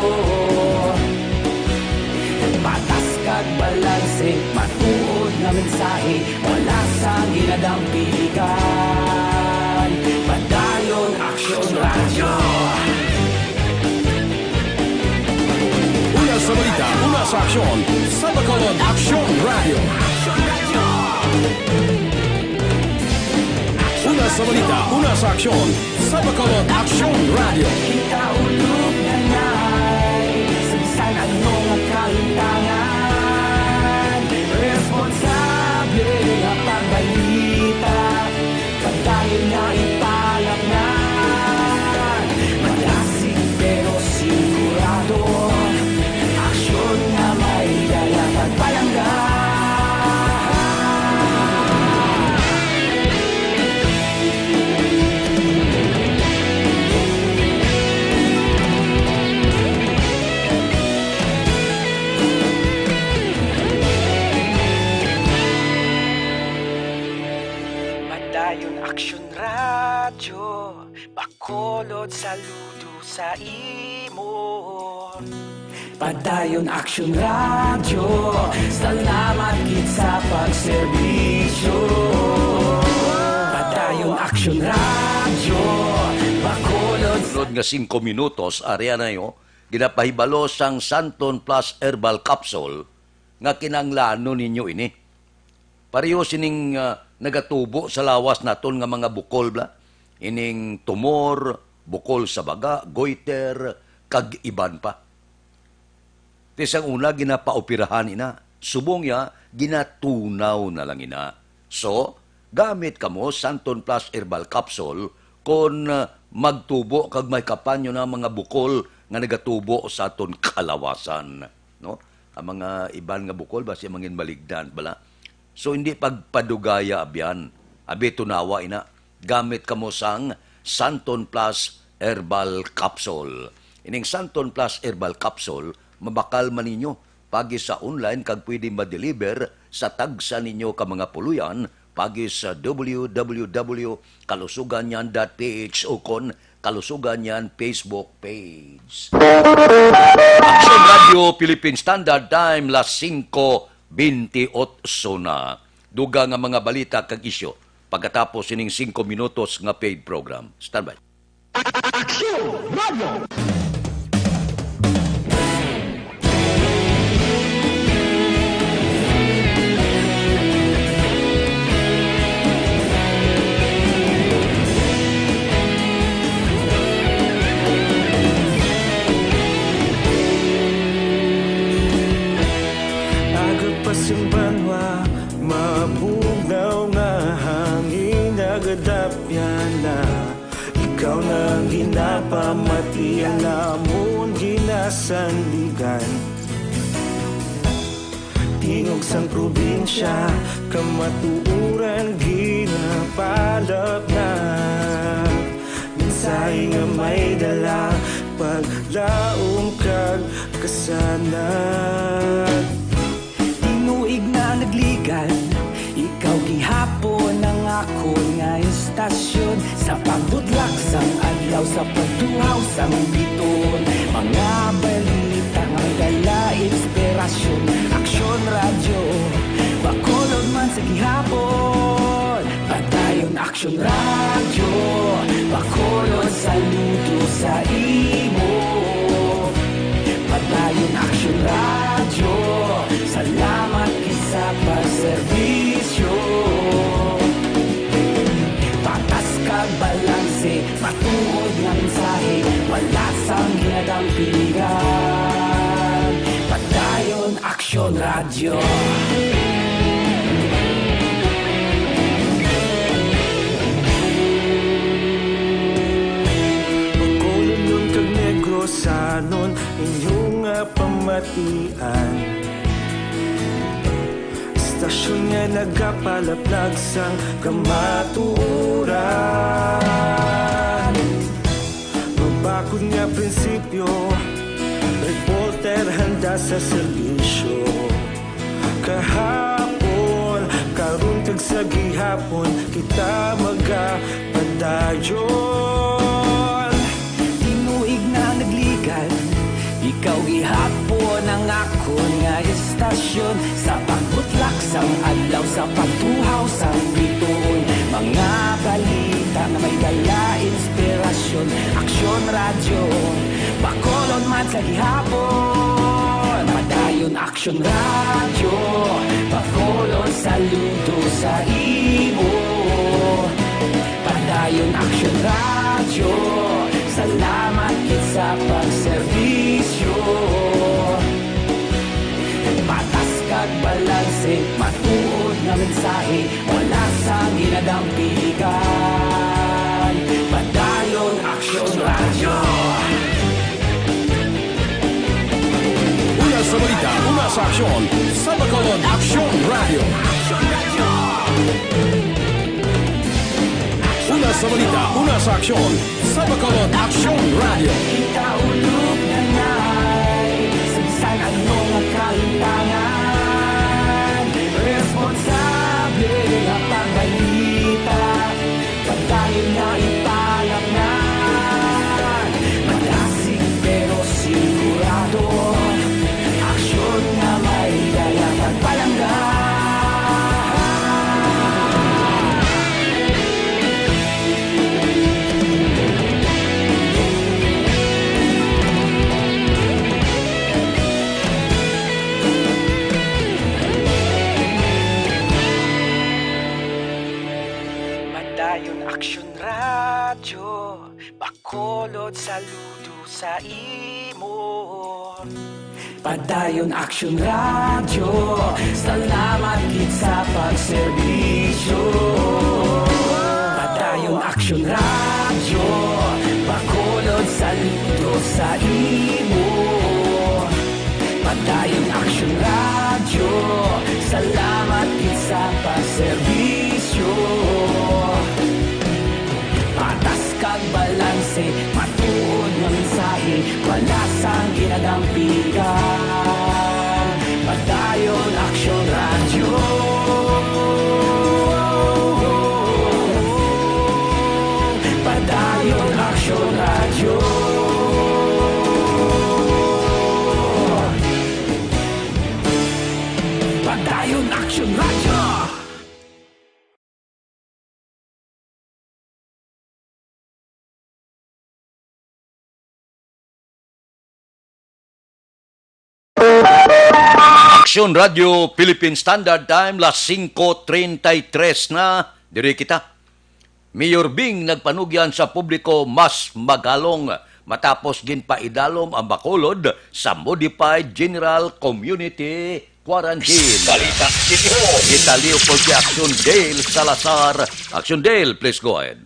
Patas kag balanse, matuod na mensahe, wala sang ginadang piligan. Padayon aksyon radyo. Una sa balita, una sa aksyon, sa Bacolod Aksyon Radio. Una sa balita, una sa aksyon, sa Bacolod Aksyon Radio. Kita ulog na na'y sabisan ano nga kaintangan. Responsable nga pagbalita, pagdayon nga ipalap na. Malasig pero sigurado, aksyon nga may dalang Aksyon Radyo, Bacolod saludo sa imo. Padayon Aksyon Radyo, salamat gid sa pagserbisyo. Padayon Aksyon Radyo, Bacolod. Sunod nga 5 minutos, area na yo, ginapahibalo sang Santon Plus Herbal Capsule nga kinanglano ninyo ini. Pareho sining nagatubo sa lawas naton nga mga bukol bla. Ining tumor, bukol sa baga, goiter, kag iban pa. Tisang una, ginapaoperahan ina. Subong ya, ginatunaw na lang ina. So, gamit kamo Santon Plus Herbal Capsule kung magtubo kag may kapanyo na mga bukol nga nagatubo sa aton kalawasan. No? Ang mga iban nga bukol, basi mangin baligdan bala. So, hindi pagpadugaya abyan. Abi tunawa ina. Gamit kamo sang Santon Plus Herbal Capsule. Ining Santon Plus Herbal Capsule, mabakal man ninyo pagi sa online kag pwede ma-deliver sa tagsa ninyo ka mga puluyan pagi sa www.kalusuganyan.ph o kon Kalusuganyan Facebook page. Action Radio Philippine Standard Time las 5:28 na. Duga nga mga balita kag isyo pagkatapos ining 5 minutos nga paid program. Standby. Action Radio! Pasang banwa, mabugaw nga hangin nagadapyan na. Ikaw nang ginapamatian namon ginasanligan. Tingog sang probinsya, kamatuuran ginapalap na. Minsay nga may dala, paglaong kag kasanan. Tinuig na nagligan, ikaw gihapon ang ako nga istasyon. Sa pagbudlak sang adlaw, sa pagtuhaw sang biton. Mga balita nga dala inspirasyon. Aksyon Radyo, Bacolod man sa gihapon. Padayon Aksyon Radyo, Bacolod saludo sa imo. Padayon Aksyon Radyo, salamat sa pagserbisyo. Patas kag balanse, matuod nga mensahe, wala sang ginadampigan. Padayon Aksyon Radyo. Bacolod nun kag Negros sanon inyong pamatian. Stasyon nga nagapalaplag sang kamatuuran. Mabakod nga prinsipyo, reporter handa sa serbisyo. Kahapon, karon kag sa gihapon, kita magapadayon. Tinuig na nagligan, ikaw gihapon ang ako nga istasyon. Sa pagbutlak sang adlaw, sa pagtuhaw sang biton. Mga balita na may dala inspirasyon. Aksyon Radyo, Bacolod man sa gihapon. Padayon Aksyon Radyo, Bacolod saludo sa imo. Padayon Aksyon Radyo, salamat gid sa pagserbisyo. Patas kag balanse, matuod nga mensahe, wala sang ginadampigan. Padayon Aksyon Radyo. Una sa balita, una sa aksyon, sa Bacolod Aksyon Radio. Una sa balita, una sa aksyon, sa Bacolod Aksyon Radio. Ikaulog na na'y sabisan ano nga kahintangan. Responsable nga pagbalita, dahil na ipalangan. Malasig pero sigurado, aksyon na may dala pagpalanggan. Madayon Aksyon Radyo, Bacolod, saludo sa imo. Padayon Aksyon Radyo, salamat gid sa pagserbisyo. Padayon Aksyon Radyo, Bacolod, saludo sa imo. Padayon Aksyon Radyo, salamat gid sa pagserbisyo. Patas kag balanse, matuod nga mensahe, wala sang ginadampigan. Padayon Aksyon Radyo. Padayon Aksyon Radyo. Padayon Aksyon Radyo. Aksyon Radio Philippine Standard Time, las 5:33 na. Diri kita. Mayor Bing nagpanugyan sa publiko mas magalong matapos ginpaidalom ang Bacolod sa Modified General Community Quarantine. Balita City Hall. Italiw po si Aksyon Dale Salazar. Aksyon Dale, please go ahead.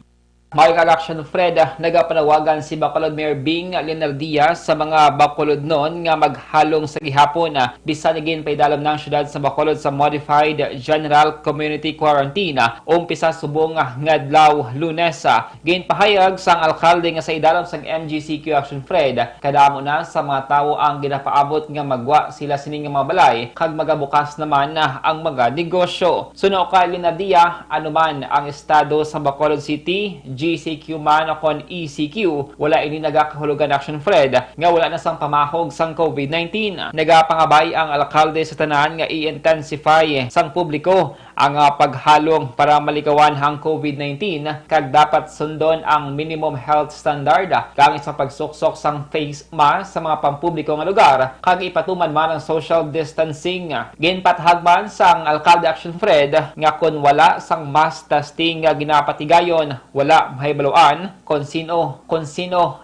May Action Fred, nagapanawagan si Bacolod Mayor Bing Leonardia sa mga Bacolod noon nga maghalong sa gihapon na bisan naging paidalom ng syudad sa Bacolod sa Modified General Community Quarantine umpisa subong ngadlaw Lunes. Ginpahayag sang alkalde nga sa idalom sang MGCQ Action Fred kadamo na sa mga tawo ang ginapaabot nga magwa sila sining mga balay kag magabukas naman ang mga negosyo. Suno kay Leonardia, anuman ang estado sa Bacolod City, GCQ man o kon ECQ, wala ini nagakahulugan Action Fred nga wala na sang pamahog sang COVID-19. Nagapangabay ang alkalde sa tanan nga i-intensify sang publiko ang paghalong para malikawan ang COVID-19 kag dapat sundon ang minimum health standard kang sa pagsuksok sang face mask sa mga pampubliko nga lugar kag ipatuman man ang social distancing. Ginpatahag man sang alkalde Action Fred nga kun wala sang mass testing nga ginapatigayon, wala mahibaluan kung sino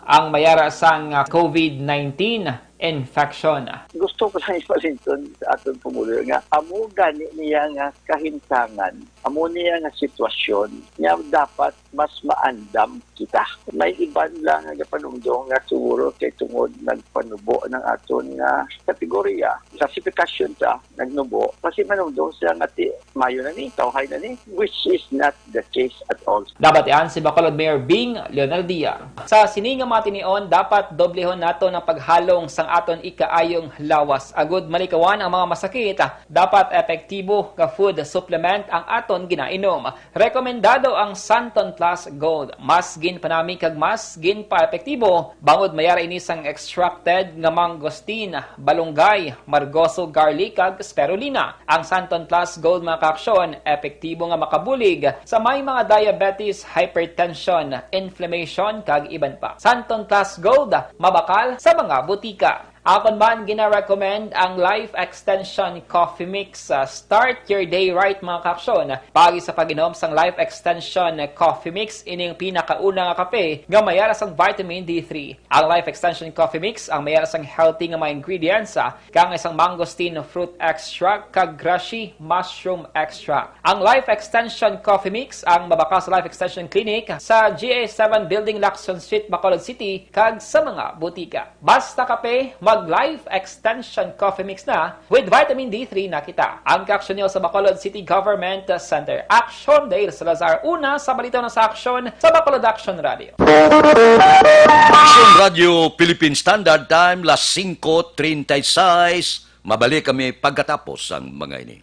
ang mayara sang COVID-19 infection. Gusto ko lang ipalinton sa atong Pangulo nga amo gani niya nga kahintangan, amo niya nga sitwasyon nga dapat mas maandam kita. May iban lang nga panumdong nga siguro kay tungod nagpanubo ng aton nga kategorya. Classification ta nagnubo kasi manumdong siya nga mayo na ni, tawhay na ni, which is not the case at all. Dapat yan si Bacolod Mayor Bing Leonardia. Sa sininga matinion, dapat doblehon nato ng paghalong sang aton ikaayong lawas. Agud malikawan ang mga masakit, dapat epektibo nga food supplement ang aton ginainom. Rekomendado ang Santon Plus Gold. Mas gin panami kag mas gin pa epektibo. Bangod mayara ini sang extracted nga mangosteen, balunggay, margoso, garlic kag spirulina. Ang Santon Plus Gold mga kaaksyon, epektibo nga makabulig sa may mga diabetes, hypertension, inflammation kag iban pa. Santon Plus Gold, mabakal sa mga butika. Akon man gina-recommend ang Life Extension Coffee Mix. Start your day right mga kaaksyon. Pagi sa pag-inom sang Life Extension Coffee Mix, ining pinakauna nga kape nga mayara sang vitamin D3. Ang Life Extension Coffee Mix ang mayara sang healthy nga mga ingredients kang isang mangosteen fruit extract kag grashi mushroom extract. Ang Life Extension Coffee Mix ang mabaka sa Life Extension Clinic sa GA7 Building, Lacson Street, Bacolod City kag sa mga butika. Basta kape, mag-Life Extension Coffee Mix na with vitamin D3 na kita. Ang kaaksyon niyo sa Bacolod City Government Center. Action Dale Salazar, una sa balita na sa aksyon sa Bacolod Action Radio. Action Radio Philippine Standard Time, las 5:36. Mabalik kami pagkatapos ang mga ini.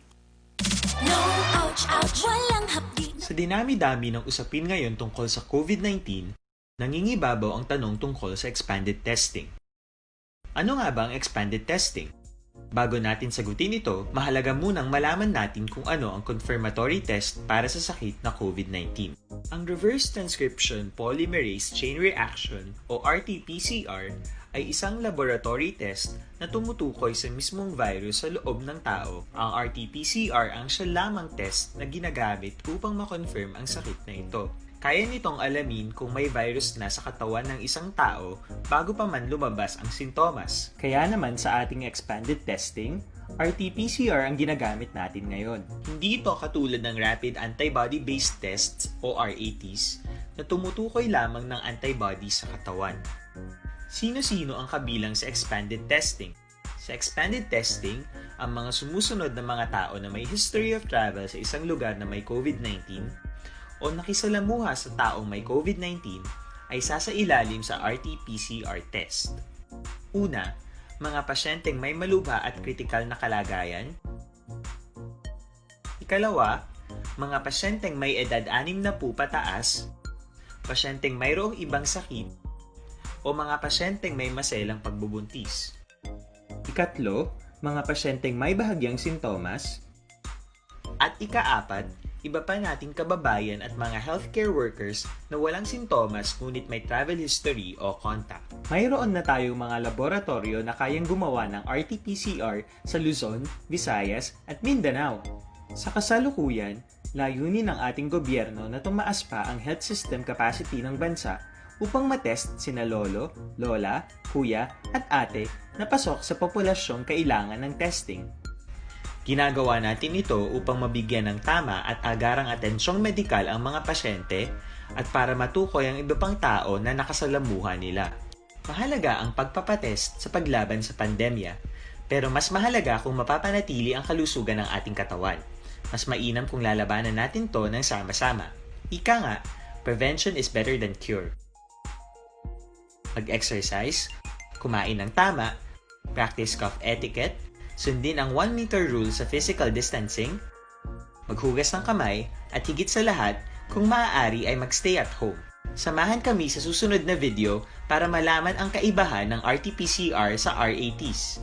Sa dinami-dami ng usapin ngayon tungkol sa COVID-19, nangingibabaw ang tanong tungkol sa expanded testing. Ano nga ba ang expanded testing? Bago natin sagutin ito, mahalaga munang malaman natin kung ano ang confirmatory test para sa sakit na COVID-19. Ang reverse transcription polymerase chain reaction o RT-PCR ay isang laboratory test na tumutukoy sa mismong virus sa loob ng tao. Ang RT-PCR ang siya lamang test na ginagamit upang makonfirm ang sakit na ito. Kaya nitong alamin kung may virus na sa katawan ng isang tao bago pa man lumabas ang sintomas. Kaya naman sa ating expanded testing, RT-PCR ang ginagamit natin ngayon. Hindi ito katulad ng Rapid Antibody-Based Tests o RATs na tumutukoy lamang ng antibodies sa katawan. Sino-sino ang kabilang sa expanded testing? Sa expanded testing, ang mga sumusunod na mga tao na may history of travel sa isang lugar na may COVID-19 o nakisalamuha sa taong may COVID-19 ay sasailalim sa RT-PCR test. Una, mga pasyenteng may malubha at kritikal na kalagayan. Ikalawa, mga pasyenteng may edad 60 pataas, pasyenteng mayroong ibang sakit, o mga pasyenteng may maselang pagbubuntis. Ikatlo, mga pasyenteng may bahagyang sintomas. At ikaapat, iba pa nating kababayan at mga healthcare workers na walang sintomas ngunit may travel history o contact. Mayroon na tayong mga laboratorio na kayang gumawa ng RT-PCR sa Luzon, Visayas at Mindanao. Sa kasalukuyan, layunin ng ating gobyerno na tumaas pa ang health system capacity ng bansa upang matest sina lolo, lola, kuya at ate na pasok sa populasyong kailangan ng testing. Ginagawa natin ito upang mabigyan ng tama at agarang atensyong medikal ang mga pasyente at para matukoy ang iba pang tao na nakasalamuha nila. Mahalaga ang pagpapatest sa paglaban sa pandemya, pero mas mahalaga kung mapapanatili ang kalusugan ng ating katawan. Mas mainam kung lalabanan natin to ng sama-sama. Ika nga, prevention is better than cure. Mag-exercise, kumain ng tama, practice cough etiquette, sundin ang 1 meter rule sa physical distancing, maghugas ng kamay, at higit sa lahat, kung maaari ay magstay at home. Samahan kami sa susunod na video para malaman ang kaibahan ng RT-PCR sa RATs.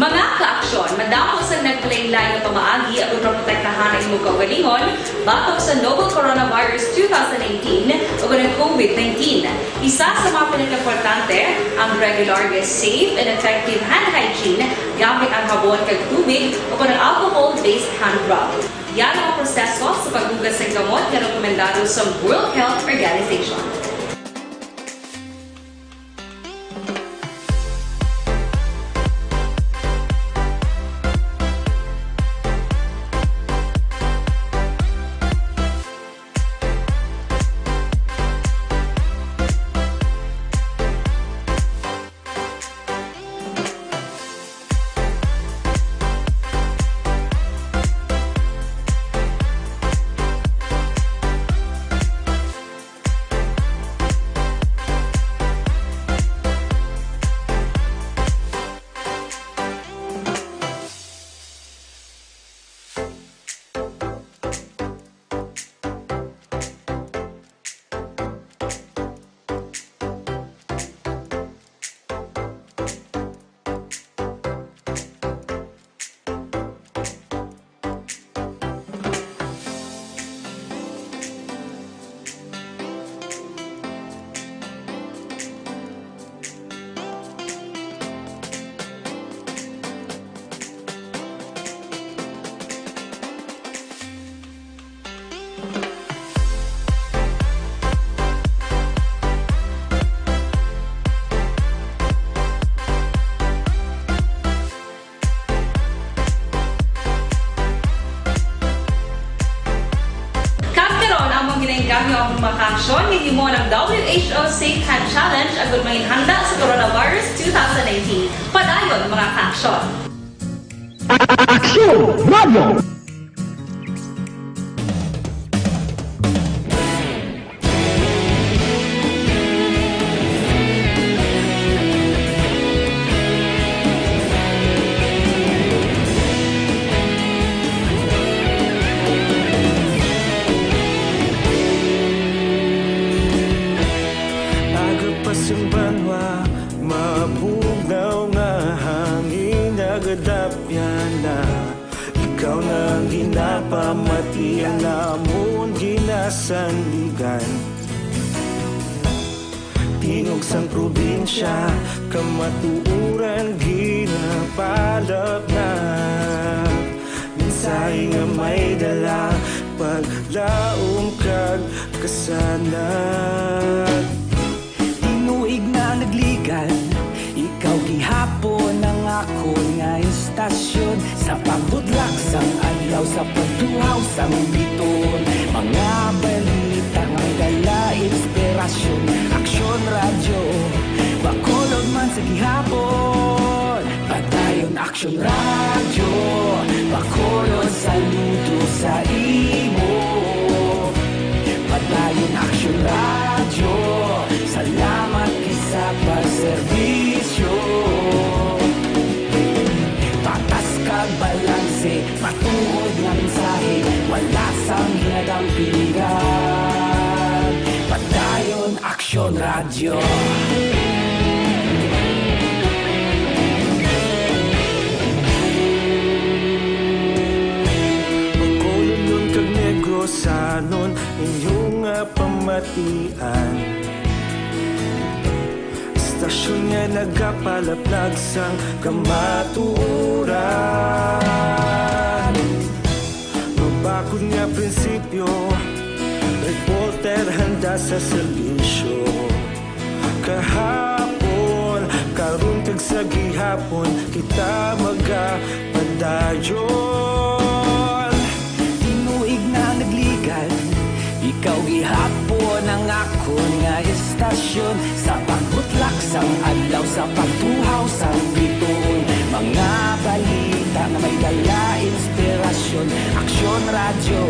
Mga ka-aksyon, madamo sa nagpalaylay na pamaagi at uproprotektahan ang imong kaugalingon batok sa novel coronavirus 2018 o ng COVID-19. Isa sa mga pinaka-importante ang regular, safe, and effective hand hygiene gamit ang habon kag tubig o ng alcohol-based hand rub. Yan ang proseso sa paghugas ng gamot na rekomendado sa World Health Organization. Gamyo ang makaksyon ni mo ng WHO Safe Hand Challenge agad may handa sa coronavirus 2019. Padayon mga kaksyon! Aksyon Radio! sandigan. Tingog sang probinsya, kamatuuran ginapalap na. Minsay nga may dala, paglaom kag kasanag. Tinuig na nagligan, ikaw gihapon ang ako nga istasyon. Sa pagbudlak sang adlaw, sa pagduhaw sang biton. Mga balita nga dala inspirasyon. Aksyon radyo, bakolod man sa gihapon. Padayon aksyon radyo, bakolod saludo sa imo. Padayon aksyon radyo, salamat kisa pagserbisyo. Patas kag balanse, matuod nga mensahe, wala sang hinagang piligan. Padayon aksyon radyo. Magkulunod kag negosanon, inyong pamatian. Istasyon nga nagapalaplag sang kamatuuran. Mabakod nga prinsipyo, reporter handa sa serbisyo. Kahapon, karon kag sa gihapon, kita magapadayon. Tinuig na nagligan, ikaw gihapon ang ako nga istasyon. Sa pagbutlak sang adlaw, sa pagtuhaw sang biton. Mga balita na may dala inspirasyon. Aksyon radyo,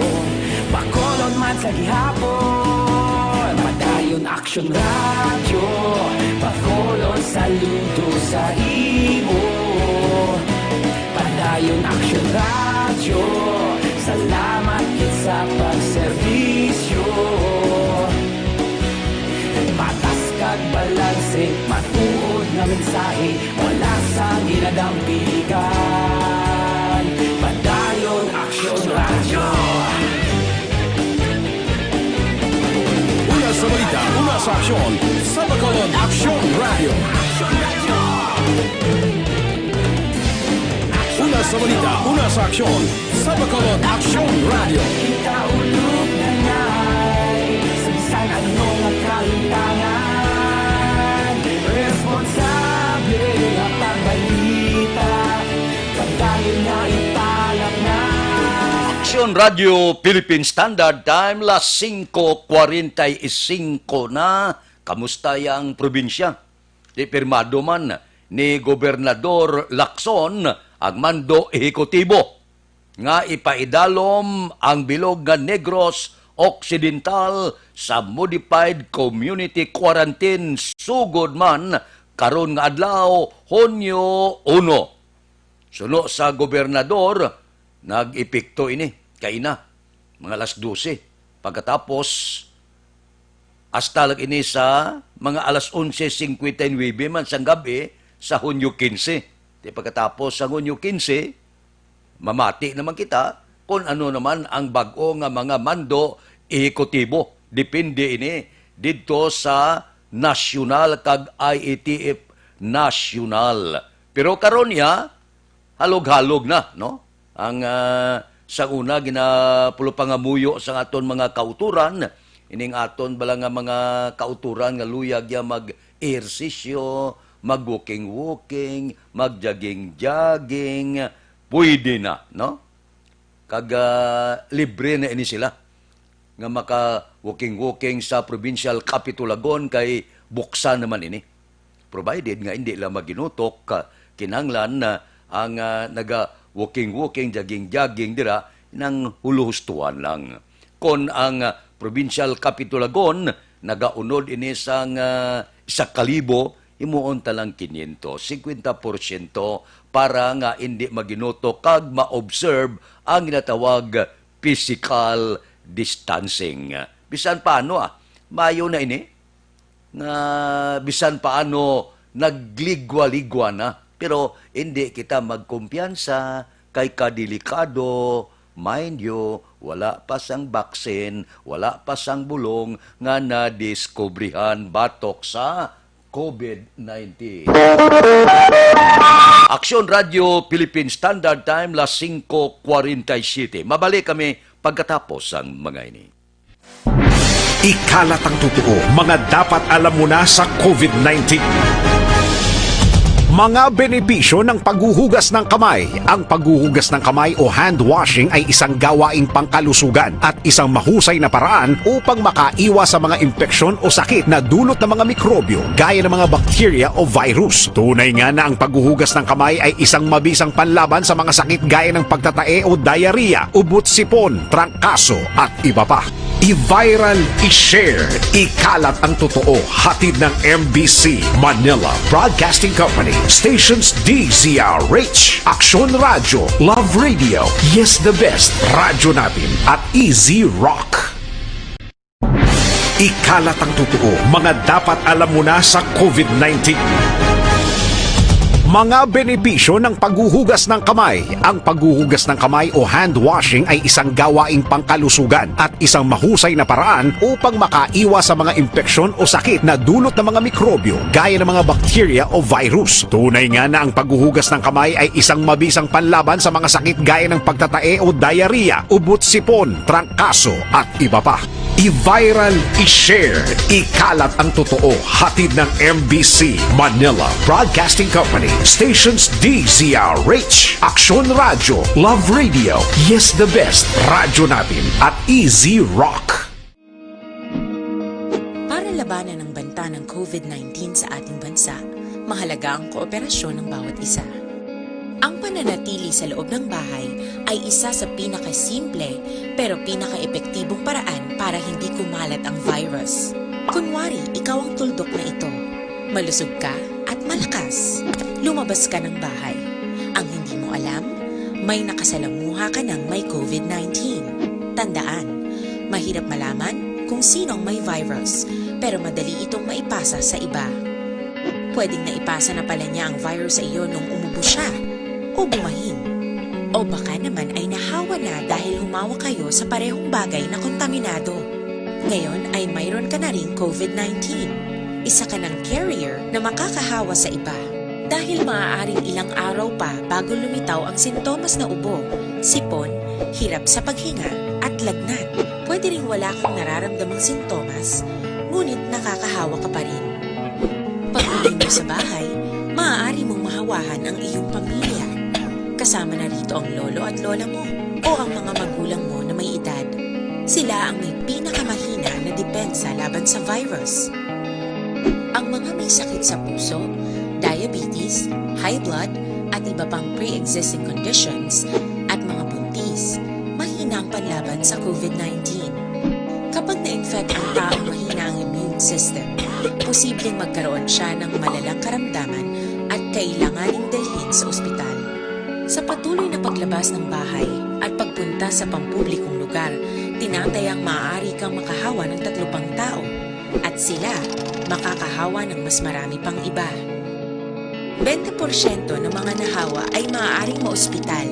bakolod man sa gihapon. Padayon aksyon radyo, bakolod saludo sa imo. Padayon aksyon radyo, salamat kit sa pagserbisyo. Patas kag balanse, matuod nga mensahe, wala sang ginadang piligan. Padayon aksyon radyo. Una sa balita, una sa aksyon, sa Bacolod Aksyon Radio. Una sa balita, una sa aksyon, sa Bacolod Aksyon Radio. Kita ulog na ngay, sa bisan ano nga kalintangan. Responsable nga pagbalita, pagdayon nga italak na. Aksyon Radio Philippine Standard Time, las 5:45 na. Kamusta yang probinsya? Di pirmado man ni Gobernador Lacson ang mando ehekutibo nga ipaidalom ang bilog nga Negros Occidental sa modified community quarantine sugod man karon nga adlaw Hunyo 1. Suno sa gobernador, nag-epekto ini kay na mga alas 12. Pagkatapos hasta lag ini sa mga alas 11:59 man sang gabi sa Hunyo 15. Di pagkatapos sa Hunyo 15, mamati naman kita kung ano naman ang bag-o nga mga mando ehekutibo. Depende ini dito sa national kag IATF national. Pero karon ya halog-halog na, no? Ang sa una ginapulo pangamuyo sa aton mga kauturan, ining aton bala nga mga kauturan nga luyag ya mag-ehersisyo, mag-walking-walking, mag-jogging-jogging, pwede na, no? Kag libre na ini sila nga maka-walking-walking sa provincial Capitulagon kay buksan naman ini. Provided nga hindi lang maginutok, kinanglan na ang naga-walking-walking, jogging-jogging dira nang huluhustuan lang. Kon ang provincial Capitulagon nagaunod ini sang 1,000, imuon talang 500, 50% para nga hindi maginuto kag ma-observe ang ginatawag physical distancing. Bisan paano mayo na ini nga bisan paano nagligwa-ligwa na pero hindi kita magkumpiyansa kay kadelikado mind you, wala pa sang baksin, wala pa sang bulong nga nadiskubrihan batok sa COVID-19. Aksyon Radio Philippine Standard Time, las 5:47. Mabalik kami pagkatapos ang mga ini. Ikalat ang totoo, mga dapat alam mo na sa COVID-19. Mga benepisyo ng paghuhugas ng kamay. Ang paghuhugas ng kamay o hand washing ay isang gawaing pangkalusugan at isang mahusay na paraan upang makaiwas sa mga impeksyon o sakit na dulot ng mga mikrobyo gaya ng mga bakterya o virus. Tunay nga na ang paghuhugas ng kamay ay isang mabisang panlaban sa mga sakit gaya ng pagtatae o diarrhea, ubot-sipon, trangkaso at iba pa. I-viral, i-share, ikalat ang totoo. Hatid ng MBC Manila Broadcasting Company, stations DZRH, Aksyon Radio, Love Radio, Yes the Best, Radyo Natin at Easy Rock. Ikalat ang totoo, mga dapat alam mo na sa COVID-19. Mga benepisyo ng paghuhugas ng kamay. Ang paghuhugas ng kamay o hand washing ay isang gawaing pangkalusugan at isang mahusay na paraan upang makaiwas sa mga impeksyon o sakit na dulot ng mga mikrobyo gaya ng mga bakterya o virus. Tunay nga na ang paghuhugas ng kamay ay isang mabisang panlaban sa mga sakit gaya ng pagtatae o diarrhea, ubot-sipon, trangkaso at iba pa. I-viral, i-share, ikalat ang totoo. Hatid ng MBC Manila Broadcasting Company, stations DZRH, Aksyon Radio, Love Radio, Yes the Best, Radyo Natin at Easy Rock. Para labanan ang banta ng COVID-19 sa ating bansa, mahalaga ang kooperasyon ng bawat isa. Ang pananatili sa loob ng bahay ay isa sa pinakasimple pero pinaka-epektibong paraan para hindi kumalat ang virus. Kunwari, ikaw ang tuldok na ito. Malusog ka at malakas. Lumabas ka ng bahay. Ang hindi mo alam, may nakasalamuha ka ng may COVID-19. Tandaan, mahirap malaman kung sino ang may virus pero madali itong maipasa sa iba. Pwedeng naipasa na pala niya ang virus sa iyo nung umubo siya o bumahin. O baka naman ay nahawa na dahil humawa kayo sa parehong bagay na kontaminado. Ngayon ay mayroon ka na ring COVID-19. Isa ka ng carrier na makakahawa sa iba. Dahil maaaring ilang araw pa bago lumitaw ang sintomas na ubo, sipon, hirap sa paghinga at lagnat. Pwede ring wala kang nararamdamang sintomas, ngunit nakakahawa ka pa rin. Pag-uwi mo sa bahay, maaari mong mahawahan ang iyong pamilya. Kasama na rito ang lolo at lola mo o ang mga magulang mo na may edad. Sila ang may pinakamahina na depensa laban sa virus. Ang mga may sakit sa puso, diabetes, high blood, at iba pang pre-existing conditions at mga buntis, mahina ang panlaban sa COVID-19. Kapag na-infect ang taong mahina ang immune system, posibleng magkaroon siya ng malalang karamdaman at kailanganing dalhin sa ospital. Sa patuloy na paglabas ng bahay at pagpunta sa pampublikong lugar, tinatayang maaari kang makahawa ng 3 pang tao at sila makakahawa ng mas marami pang iba. 20% ng mga nahawa ay maaaring maospital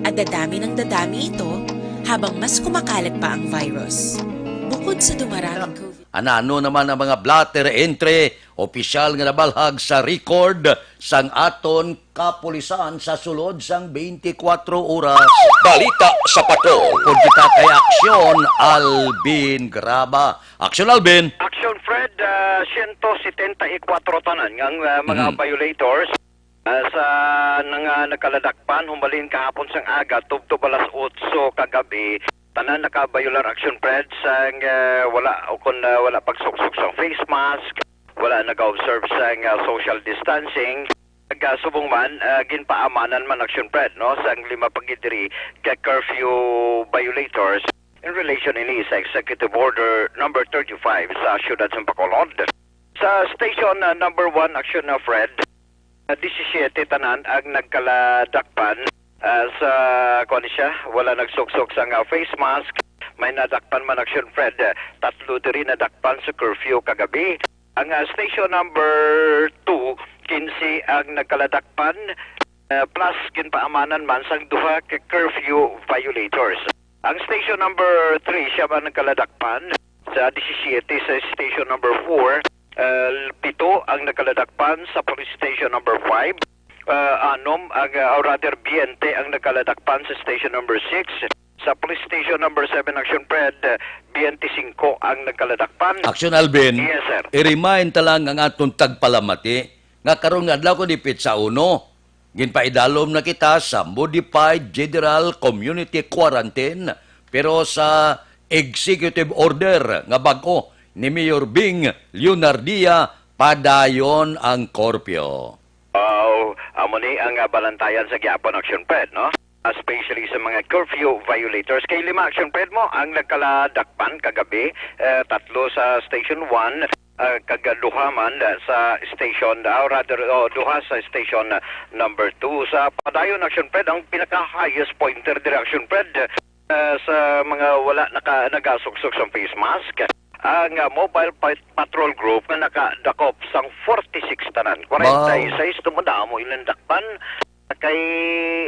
at dadami ng dadami ito habang mas kumakalat pa ang virus. Bukod sa dumaraming COVID, Ano naman ang mga blatter entry, opisyal nga nabalhag sa record sang aton kapulisan sa sulod sang 24 oras. Balita sa pato. Kung kita kay Aksyon, Alvin Graba. Aksyon, Alvin. Action Fred, 174 tanan ng mga violators sa nakaladakpan humalin kahapon sang aga tubto alas 8 kagabi. Tanan nakabayular Action Fred sang wala pagsuksok sa face mask, wala nag-observe sang social distancing. Subong man ginpaamanan man Action Fred no sang 5 pagidiri ka curfew violators in relation ini sa Executive Order number 35 sa siyudad ng Bacolod. Sa station number 1 Action Fred, 17 tanan ang nagkaladakpan sa wala nagsuksok sa face mask. May nadakpan man Action Fred, 3 diri nadakpan sa curfew kagabi. Ang station number 2 15 ang nagkaladakpan plus ginpaamanan man sang 2 ka curfew violators. Ang station number 3 siya ba nakaladakpan? Sa 17 sa station number 4, 7 ang nakaladakpan sa police station number 5. 6 or rather 20 ang nakaladakpan sa station number 6. Sa police station number 7 Action Fred, 25 ang nakaladakpan. Action Alvin. Yes, sir. I-remind talang ang atong tagpalamati nga karon nga adlaw ko dipit sa uno. Ginpaidalom na kita sa Modified General Community Quarantine pero sa executive order nga bag-o ni Mayor Bing Leonardia padayon ang korpyo. Amo ni ang balantayan sa Gyapon Action Fred, no? Especially sa mga curfew violators. Kay 5 Action Fred mo ang nakaladakpan kagabi, 3 sa Station 1, kagaduha man sa station, duha sa station number 2. Sa padayon Action Fred, ang pinaka-highest pointer direction Fred sa mga wala nagasuksok sa face mask, ang mobile patrol group na nakadakop sang 46 tanan. 46 tumudamo ilang dakpan. Kay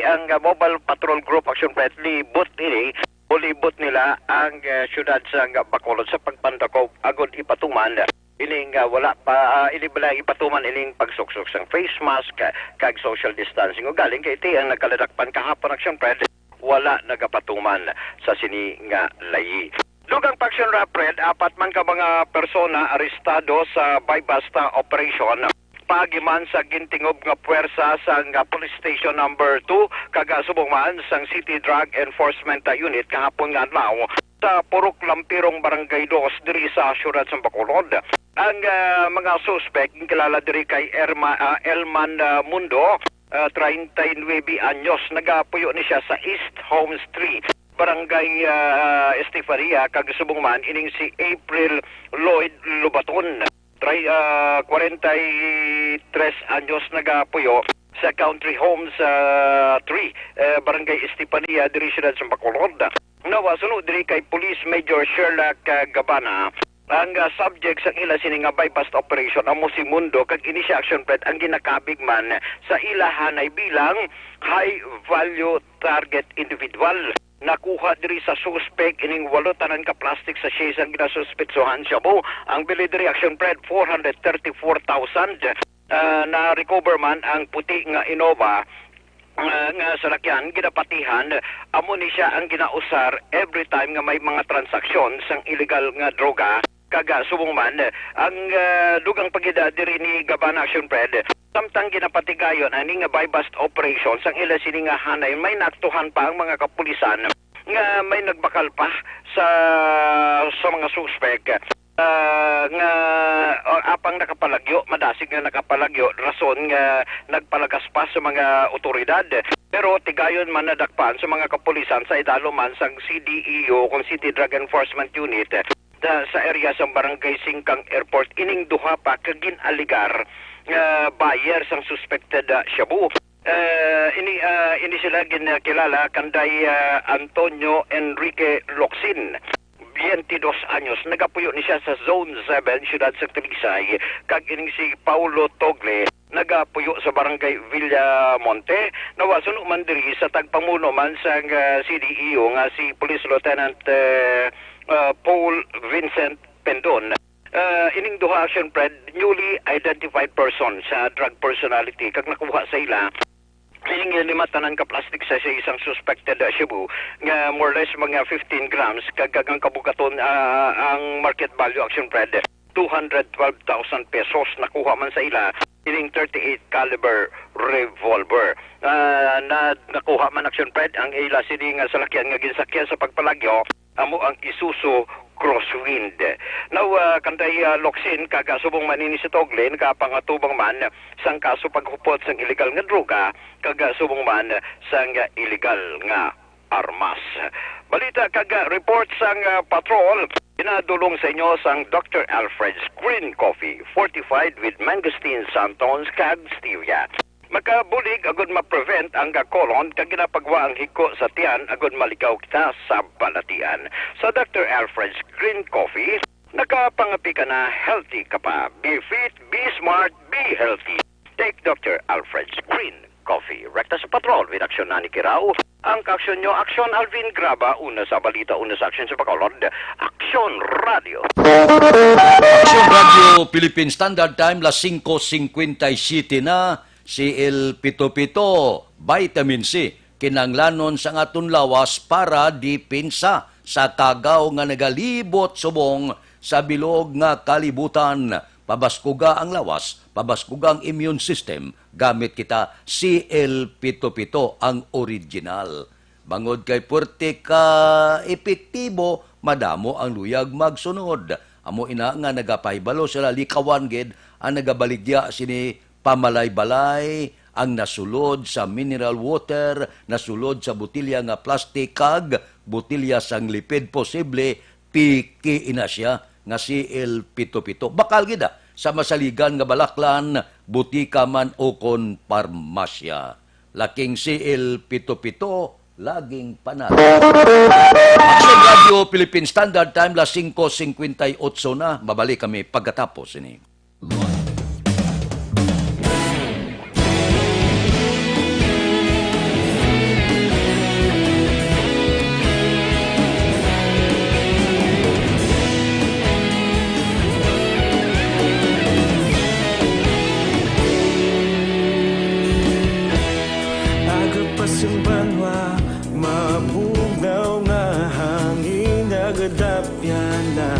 ang mobile patrol group Action Fred libot nila ang syudad sa Bacolod sa pagpandakop agod ipatuman ining wala pa inibala ipatuman ining pagsuksok sang face mask kag social distancing o galing kay iti ang nakaladakpan kahapon Action Fred wala nagapatuman sa sini nga layi. Dugang Action Fred, 4 man ka mga persona arestado sa Baybasta operation pagiman sa gintingob nga puwersa sa police station number 2 kagasubong man sang City Drug Enforcement Unit kahapon nga adlaw sa Purok Lampirong Barangay 2 diri sa syudad sa Bacolod. Ang mga suspect kilala diri kay Elman Mundo, 39 anyos, nagapuyo ni siya sa East Home Street, Barangay Estefania, kagasubong man ining si April Lloyd Lubaton. 43 anyos nagapuyo sa Country Homes 3, Barangay Estefania, diri syudad sa Bacolod. Nawasunod diri kay Police Major Sherlock Gabana. Ang subject sa ila sining bypass operation amo si Mundo kag ini siya Action Fred ang ginakabig man sa ilahan ay bilang high value target individual. Nakuha diri sa suspect ining 8 tanan ka plastic sa shares ang ginasuspetsohan siya po. Ang bili diri Action Fred 434,000. Na recover man ang puti nga Innova nga salakyan ginapatihan amo ni siya ang ginausar every time nga may mga transaksyon sang illegal nga droga kaga subong man ang dugang pagida diri ni Gabana Action Fred samtang ginapatigayon ani nga bypass operation sang ila sini nga hanay may naktuhan pa ang mga kapulisan nga may nagbakal pa sa mga suspect nga apang nakapalagyo, madasig nga nakapalagyo, rason nga nagpalagas pa sa mga otoridad. Pero tigayon man nadakpan sa mga kapulisan sa idalo man sang CDEO kung City Drug Enforcement Unit sa area sa Barangay Singkang Airport ining duha pa kagin aligar buyer sang suspected shabu. Ini sila ginakilala kanday Antonio Enrique Locsin. 22 anyos, nagapuyo ni siya sa Zone 7, Ciudad sa Talisay, kag ining si Paulo Togle, nagapuyo sa Barangay Villamonte, nawasun man diri sa tagpamuno man sa CDEO nga si Police Lieutenant Paul Vincent Pendon. Ining duha Action Fred, newly identified person sa drug personality, kag nakuha sa ila ining 5 tanan ka plastic sa isang suspected shabu nga more or less mga 15 grams kag ang kabugaton ang market value Action Fred 212,000 pesos nakuha man sa ila ining 38 caliber revolver na nakuha man Action Fred ang ila sini nga salakyan nga ginsakyan sa pagpalagyo amo ang Isuzu Crosswind. Now, kanday Locsin, kagasubong man ini si Togle, nakapangatubang man sang kaso paghupot sang illegal nga droga, kagasubong man sang illegal nga armas. Balita kaga report sang patrol, pinadulong sa inyo sang Dr. Alfred's Green Coffee, fortified with mangosteen, santons, kag stevia. Makabulig agud ma-prevent ang colon kag ginapagwa ang hiko sa tiyan agud malikaw kita sa balatian. Sa Dr. Alfred's Green Coffee, nakapangapi ka na healthy ka pa. Be fit, be smart, be healthy. Take Dr. Alfred's Green Coffee Rekta sa patrol with aksyon na ni Kirao. Ang aksyon nyo, aksyon Alvin Graba, una sa balita, una sa aksyon sa Bacolod, Aksyon Radio. Aksyon Radio Philippine Standard Time, las 5:57 na, CL77, vitamin C, kinanglanon sa aton lawas para dipinsa sa kagaw nga nagalibot subong sa bilog nga kalibutan. Pabaskuga ang lawas, pabaskuga ang immune system, gamit kita CL77 ang original. Bangod kay puwerte ka epektibo, madamo ang luyag magsunod. Amo ina nga nagapaybalo sila likawan gid ang nagabaligya sini pamalay-balay, ang nasulod sa mineral water, nasulod sa butilya nga plastic kag butilya sang lipid posible, piki ina siya nga CL77. Bakal gida sa masaligan nga balaklan, butika man o kon parmasya. Laking CL77, laging panalo. Aksyon Radio Philippine Standard Time, las 5:58 na. Babalik kami pagkatapos ini. Simbanwa, mabugaw nga hangin nagadapyan na.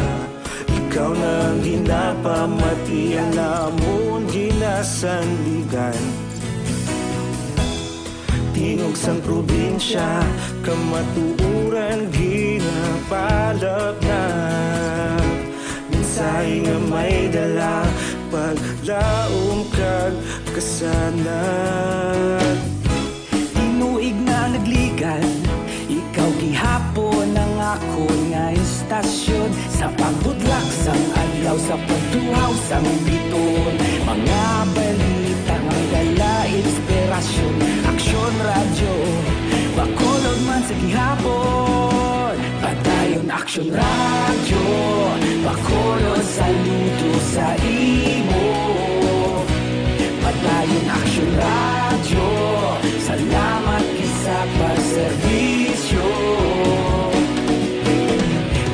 Ikaw nang ginapamati ang lamon ginasandigan. Tingog sang probinsya, kamatuuran ginapalap na. Minsay nga may dala, paglaom kag kasanat. Tinuig na nagligan, ikaw gihapon ang ako nga istasyon. Sa pagbudlak sang adlaw, sa pagtuhaw sang biton. Mga balita nga dala inspirasyon. Aksyon radyo, Bacolod man sa gihapon. Padayon aksyon radyo, Bacolod saludo sa imo. Padayon aksyon radyo, salamat sa pagserbisyo.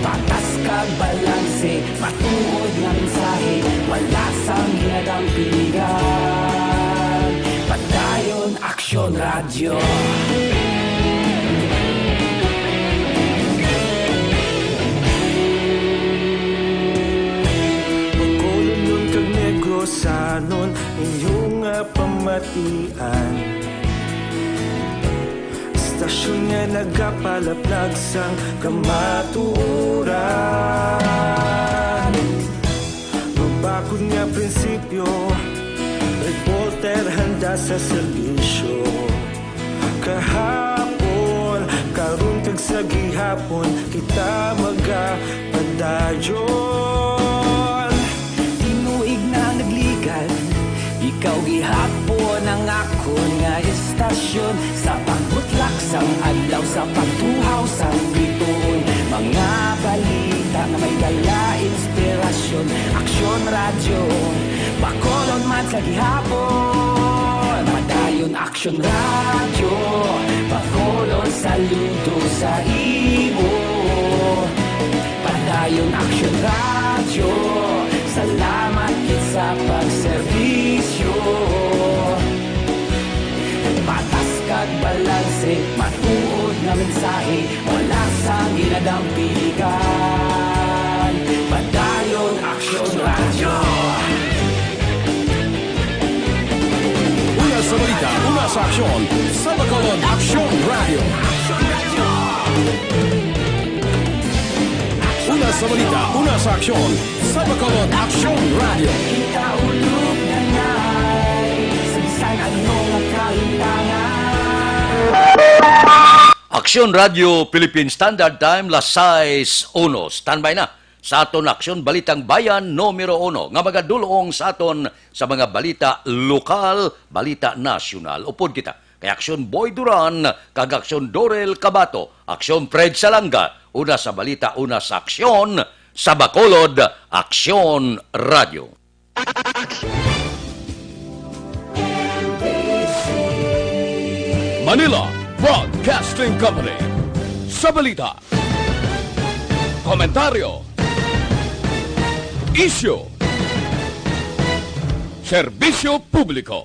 Patas kag balanse, matuod nga mensahe, wala sang ginadang piligan. Padayon aksyon radyo. Bacolod nun kag Negrosanon, inyong pamatian. Stasyon nga nagapalaplag sang kamatuuran. Mabakod nga prinsipyo, reporter handa sa serbisyo. Kahapon, karon kag sa gihapon, kita magapadayon. Tinuig na nagligan, ikaw gihapon ang ako nga istasyon. Sa pagbutlak sang adlaw, sa pagtuhaw sang biton. Mga balita nga may dala inspirasyon. Aksyon radyo, Bacolod man sa gihapon. Padayon aksyon radyo, Bacolod saludo sa imo. Padayon aksyon radyo, salamat sa pagserbisyo. Patas kag balanse, matuod na mensahe, wala sang ginadang piligan. Padayon aksyon radyo. Una sa balita, una sa aksyon, sa Bacolod Aksyon Radio. Una sa balita, una sa aksyon, sa Bacolod Aksyon Radio. Ikaulog na ngay, sabisan anong nakaintangan. Aksyon Radio Philippine Standard Time, las 6:01. Standby na sa aton aksyon balitang bayan numero 1 nga magadulong sa aton sa mga balita lokal, balita nasyonal. Upod kita kay Aksyon Boy Duran, kag Aksyon Dorel Cabato, Aksyon Fred Salanga, una sa balita, una sa aksyon, sa Bacolod Aksyon Radio. Manila Broadcasting Company. Sa balita, komentaryo, isyu, serbisyo publiko.